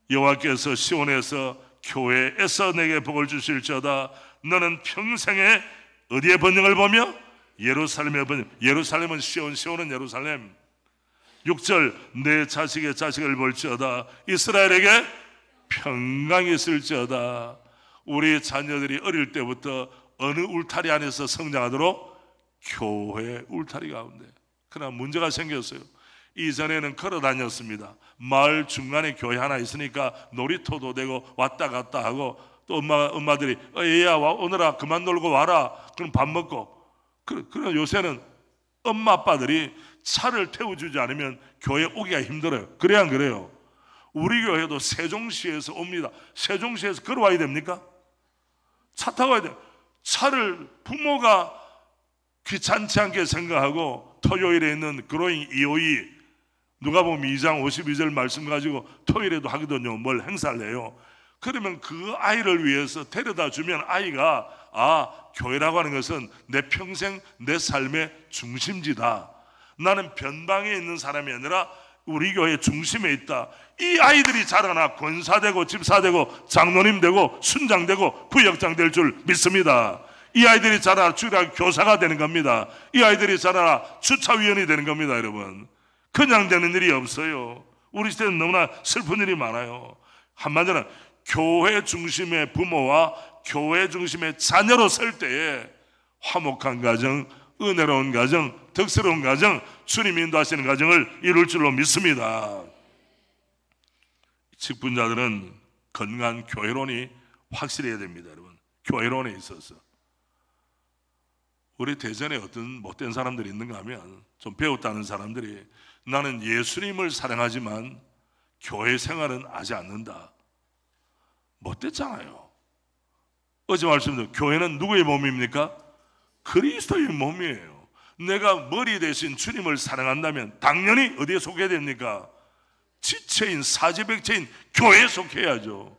Speaker 2: 여호와께서 시온에서, 교회에서 내게 복을 주실지어다. 너는 평생에 어디에 번영을 보며? 예루살렘의 번영. 예루살렘은 시온, 시온은 예루살렘. 6절, 내 자식의 자식을 볼지어다. 이스라엘에게 평강이 있을지어다. 우리 자녀들이 어릴 때부터 어느 울타리 안에서 성장하도록? 교회 울타리 가운데. 그러나 문제가 생겼어요. 이전에는 걸어 다녔습니다. 마을 중간에 교회 하나 있으니까 놀이터도 되고 왔다 갔다 하고, 또 엄마들이 얘야 오늘아 그만 놀고 와라, 그럼 밥 먹고. 그러나 요새는 엄마 아빠들이 차를 태워주지 않으면 교회 오기가 힘들어요. 그래야 안 그래요? 우리 교회도 세종시에서 옵니다. 세종시에서 걸어와야 됩니까? 차 타고 와야 돼요. 차를 부모가 귀찮지 않게 생각하고 토요일에 있는 그로잉 252, 누가복음 2장 52절 말씀 가지고 토요일에도 하거든요. 뭘 행사를 해요. 그러면 그 아이를 위해서 데려다 주면 아이가, 교회라고 하는 것은 내 평생 내 삶의 중심지다, 나는 변방에 있는 사람이 아니라 우리 교회 중심에 있다. 이 아이들이 자라나 권사되고 집사되고 장로님 되고 순장되고 부역장 될 줄 믿습니다. 이 아이들이 자라나 주일학 교사가 되는 겁니다. 이 아이들이 자라나 주차위원이 되는 겁니다. 여러분, 그냥 되는 일이 없어요. 우리 시대는 너무나 슬픈 일이 많아요. 한마디로 교회 중심의 부모와 교회 중심의 자녀로 설 때에 화목한 가정, 은혜로운 가정, 덕스러운 가정, 주님이 인도하시는 가정을 이룰 줄로 믿습니다. 직분자들은 건강한 교회론이 확실해야 됩니다. 여러분, 교회론에 있어서 우리 대전에 어떤 못된 사람들이 있는가 하면, 좀 배웠다는 사람들이 나는 예수님을 사랑하지만 교회 생활은 하지 않는다. 못됐잖아요. 어제 말씀드린 교회는 누구의 몸입니까? 그리스도의 몸이에요. 내가 머리 대신 주님을 사랑한다면 당연히 어디에 속해야 됩니까? 지체인, 사지백체인 교회에 속해야죠.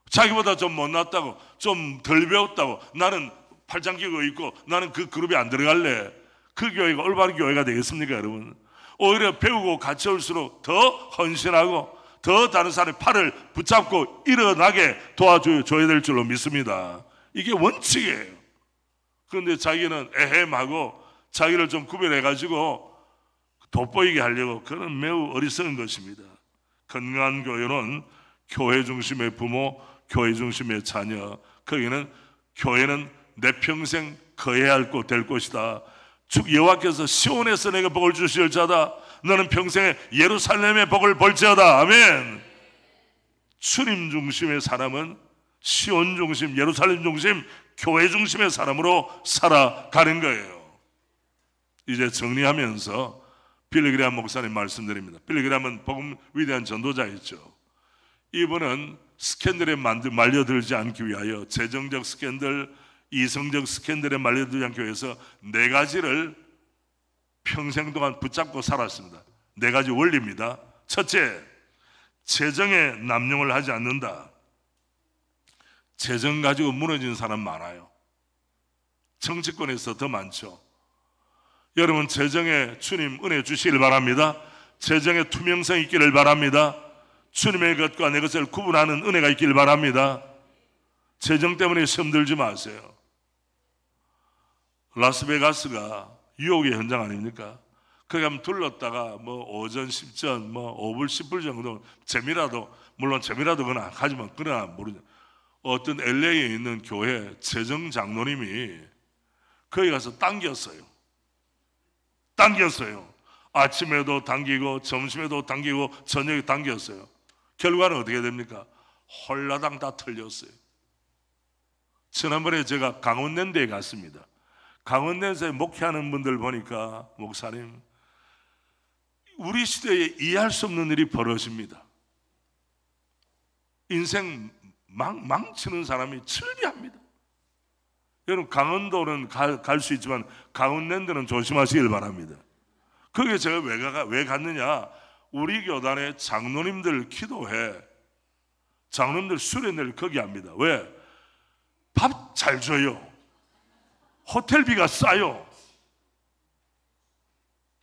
Speaker 2: 자기보다 좀 못났다고, 좀 덜 배웠다고 나는 팔짱 끼고 있고 나는 그 그룹에 안 들어갈래, 그 교회가 올바른 교회가 되겠습니까 여러분? 오히려 배우고 같이 올수록 더 헌신하고 더 다른 사람의 팔을 붙잡고 일어나게 도와줘야 될 줄로 믿습니다. 이게 원칙이에요. 그런데 자기는 에헴하고 자기를 좀 구별해가지고 돋보이게 하려고, 그건 매우 어리석은 것입니다. 건강한 교회는 교회 중심의 부모, 교회 중심의 자녀, 거기는 교회는 내 평생 거해야 할 곳 될 곳이다. 즉 여호와께서 시온에서 내게 복을 주실 자다. 너는 평생에 예루살렘의 복을 볼지어다. 아멘. 주님 중심의 사람은 시온 중심, 예루살렘 중심, 교회 중심의 사람으로 살아가는 거예요. 이제 정리하면서 빌리그레함 목사님 말씀드립니다. 빌리그레함은 복음 위대한 전도자였죠. 이분은 스캔들에 말려들지 않기 위하여 재정적 스캔들, 이성적 스캔들에 말려들지 않기 위해서 네 가지를 평생 동안 붙잡고 살았습니다. 네 가지 원리입니다. 첫째, 재정에 남용을 하지 않는다. 재정 가지고 무너진 사람 많아요. 정치권에서 더 많죠. 여러분, 재정에 주님 은혜 주시길 바랍니다. 재정에 투명성 있기를 바랍니다. 주님의 것과 내 것을 구분하는 은혜가 있기를 바랍니다. 재정 때문에 시험 들지 마세요. 라스베가스가 유혹의 현장 아닙니까? 거기 한번 둘렀다가 오전 10전 5불 10불 정도 재미라도, 물론 재미라도 그러나 하지만 그러나 모르죠. 어떤 LA에 있는 교회 재정 장로님이 거기 가서 당겼어요. 아침에도 당기고 점심에도 당기고 저녁에 당겼어요. 결과는 어떻게 됩니까? 홀라당 다 털렸어요. 지난번에 제가 강원랜드에 갔습니다. 강원랜드에 목회하는 분들 보니까, 목사님, 우리 시대에 이해할 수 없는 일이 벌어집니다. 인생 망치는 사람이 즐비합니다. 여러분, 강원도는 갈 수 있지만 강원랜드는 조심하시길 바랍니다. 거기에 제가 왜 갔느냐? 우리 교단의 장로님들 기도회, 장로님들 수련회를 거기 합니다. 왜? 밥 잘 줘요. 호텔비가 싸요.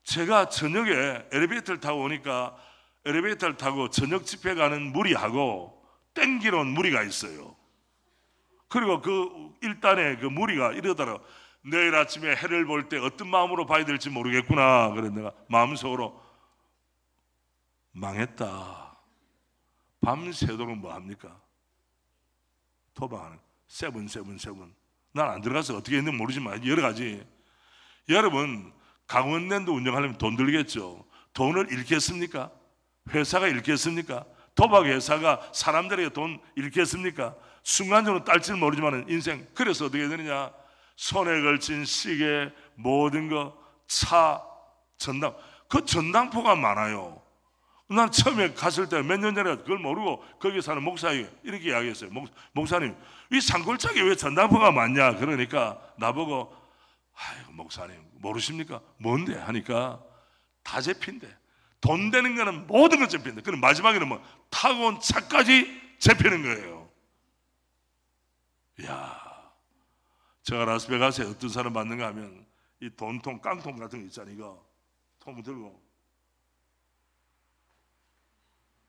Speaker 2: 제가 저녁에 엘리베이터를 타고 오니까, 엘리베이터를 타고 저녁 집회 가는 무리하고 땡기러 온 무리가 있어요. 그리고 그 일단에 그 무리가 이러더라고. 내일 아침에 해를 볼 때 어떤 마음으로 봐야 될지 모르겠구나. 그래서 내가 마음속으로, 망했다. 밤새도록 뭐 합니까? 도박하는 세븐. 난 안 들어가서 어떻게 했는지 모르지만 여러 가지. 여러분, 강원랜드 운영하려면 돈 들겠죠. 돈을 잃겠습니까? 회사가 잃겠습니까? 도박 회사가 사람들에게 돈 잃겠습니까? 순간적으로 딸지는 모르지만 인생. 그래서 어떻게 되느냐? 손에 걸친 시계, 모든 거, 차, 전당. 그 전당포가 많아요. 난 처음에 갔을 때 몇 년 전에 그걸 모르고 거기 사는 목사에게 이렇게 이야기했어요. 목사님, 이 산골짜기에 왜 전당포가 많냐? 그러니까 나보고, 아이고 목사님 모르십니까? 뭔데? 하니까 다 잡힌대. 돈 되는 거는 모든 것 잡힌대. 그럼 마지막에는 뭐 타고 온 차까지 잡히는 거예요. 이야, 제가 라스베가스에 어떤 사람 만는가 하면 이 돈통, 깡통 같은 거 있잖아요. 이거 통 들고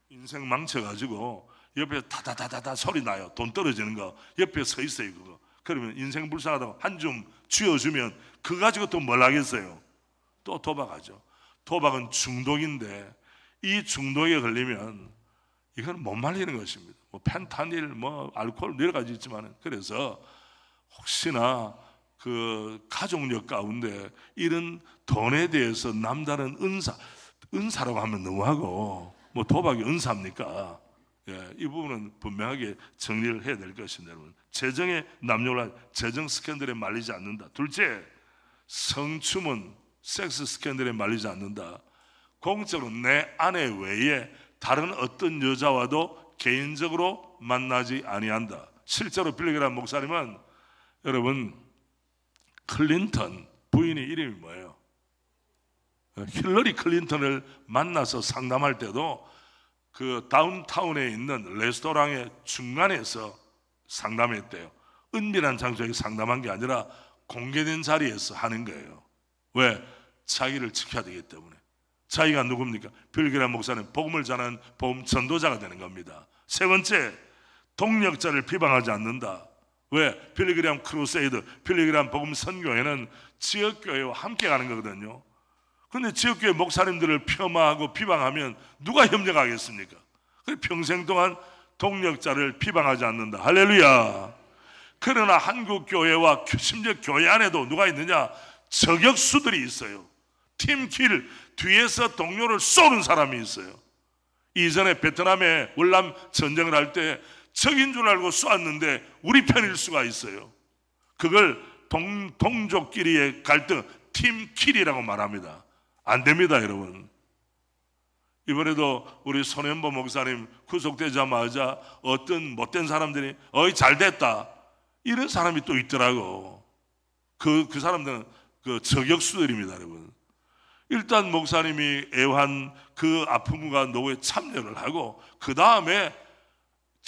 Speaker 2: 인생 망쳐가지고 옆에 다다다다다 소리 나요. 돈 떨어지는 거 옆에 서 있어요. 그거. 그러면 인생 불쌍하다고 한 줌 쥐어주면 그거 가지고 또 뭘 하겠어요? 또 도박하죠. 도박은 중독인데 이 중독에 걸리면 이건 못 말리는 것입니다. 뭐 펜타닐, 뭐 알코올 여러 가지 있지만, 그래서 혹시나 그 가족력 가운데 이런 돈에 대해서 남다른 은사라고 하면 너무하고, 뭐 도박이 은사입니까? 예, 이 부분은 분명하게 정리를 해야 될 것입니다. 여러분, 재정에 남용을 재정 스캔들에 말리지 않는다. 둘째, 성추문, 섹스 스캔들에 말리지 않는다. 공적으로 내 아내 외에 다른 어떤 여자와도 개인적으로 만나지 아니한다. 실제로 빌리그레함 목사님은, 여러분, 클린턴 부인의 이름이 뭐예요? 힐러리 클린턴을 만나서 상담할 때도 그 다운타운에 있는 레스토랑의 중간에서 상담했대요. 은밀한 장소에 상담한 게 아니라 공개된 자리에서 하는 거예요. 왜? 자기를 지켜야 되기 때문에. 자기가 누굽니까? 빌리그레함 목사는 복음을 전하는 복음 전도자가 되는 겁니다. 세 번째, 동력자를 비방하지 않는다. 왜? 필리그람 크루세이드, 필리그람 복음 선교회는 지역교회와 함께 가는 거거든요. 그런데 지역교회 목사님들을 폄하하고 비방하면 누가 협력하겠습니까? 평생 동안 동력자를 비방하지 않는다. 할렐루야. 그러나 한국교회와 심지어 교회 안에도 누가 있느냐? 저격수들이 있어요. 팀킬, 뒤에서 동료를 쏘는 사람이 있어요. 이전에 베트남에 월남 전쟁을 할 때 적인 줄 알고 쏘았는데 우리 편일 수가 있어요. 그걸 동족끼리의 갈등, 팀킬이라고 말합니다. 안 됩니다, 여러분. 이번에도 우리 손현보 목사님 구속되자마자 어떤 못된 사람들이 어이 잘됐다 이런 사람이 또 있더라고. 그 사람들은 그 저격수들입니다, 여러분. 일단 목사님이 애환 그 아픔과 노고에 참여를 하고 그 다음에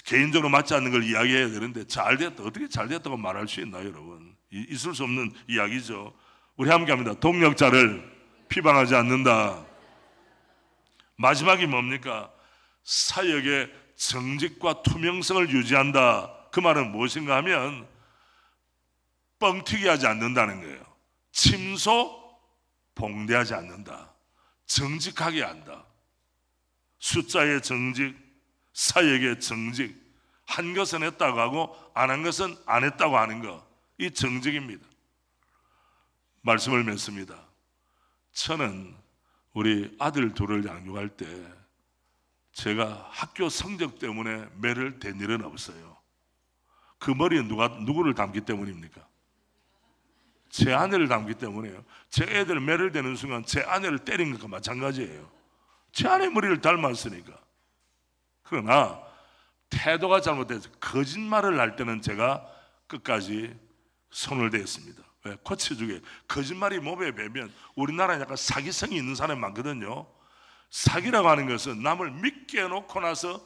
Speaker 2: 개인적으로 맞지 않는 걸 이야기해야 되는데 잘됐다, 어떻게 잘됐다고 말할 수 있나요, 여러분? 있을 수 없는 이야기죠. 우리 함께 합니다. 동력자를 비방하지 않는다. 마지막이 뭡니까? 사역의 정직과 투명성을 유지한다. 그 말은 무엇인가 하면 뻥튀기 하지 않는다는 거예요. 침소 봉대하지 않는다. 정직하게 한다. 숫자의 정직, 사역의 정직, 한 것은 했다고 하고 안 한 것은 안 했다고 하는 것, 이 정직입니다. 말씀을 맺습니다. 저는 우리 아들 둘을 양육할 때 제가 학교 성적 때문에 매를 댄 일은 없어요. 그 머리에 누구를 담기 때문입니까? 제 아내를 담기 때문에요. 제 애들 매를 대는 순간 제 아내를 때린 것과 마찬가지예요. 제 아내 머리를 닮았으니까. 그러나 태도가 잘못돼서 거짓말을 할 때는 제가 끝까지 손을 대었습니다. 왜? 고쳐주게. 거짓말이 몸에 배면 우리나라에 약간 사기성이 있는 사람이 많거든요. 사기라고 하는 것은 남을 믿게 해놓고 나서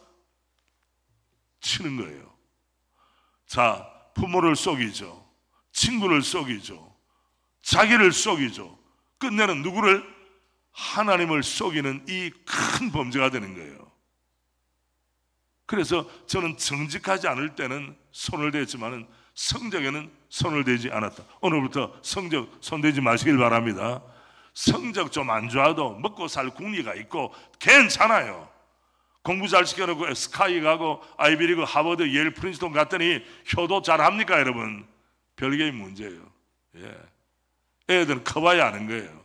Speaker 2: 치는 거예요. 자, 부모를 속이죠. 친구를 속이죠. 자기를 속이죠. 끝내는 누구를? 하나님을 속이는 이 큰 범죄가 되는 거예요. 그래서 저는 정직하지 않을 때는 손을 대지만은 성적에는 손을 대지 않았다. 오늘부터 성적 손대지 마시길 바랍니다. 성적 좀 안 좋아도 먹고 살 궁리가 있고 괜찮아요. 공부 잘 시켜놓고 스카이 가고 아이비리그 하버드 예일 프린스턴 갔더니 효도 잘합니까, 여러분? 별개의 문제예요. 예. 애들은 커봐야 아는 거예요.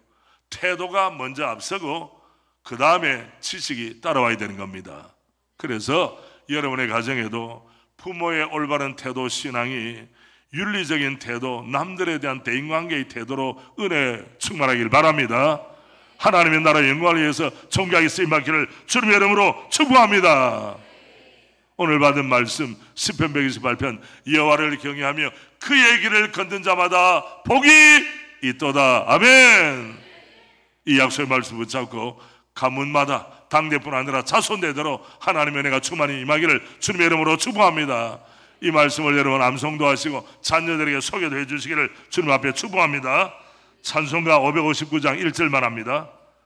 Speaker 2: 태도가 먼저 앞서고 그 다음에 지식이 따라와야 되는 겁니다. 그래서 여러분의 가정에도 부모의 올바른 태도, 신앙이 윤리적인 태도, 남들에 대한 대인관계의 태도로 은혜 충만하길 바랍니다. 하나님의 나라의 영광을 위해서 존귀하게 쓰임받기를 주님의 이름으로 축복합니다. 오늘 받은 말씀 시편 128편 여호와를 경외하며 그의 길을 걷는 자마다 복이 있도다. 아멘. 이 약속의 말씀 붙잡고 가문마다 당대뿐 아니라 자손대대로 하나님의 은혜가 충만히 임하기를 주님의 이름으로 축복합니다. 이 말씀을 여러분 암송도 하시고 자녀들에게 소개도 해주시기를 주님 앞에 축복합니다. 찬송가 559장 1절만 합니다.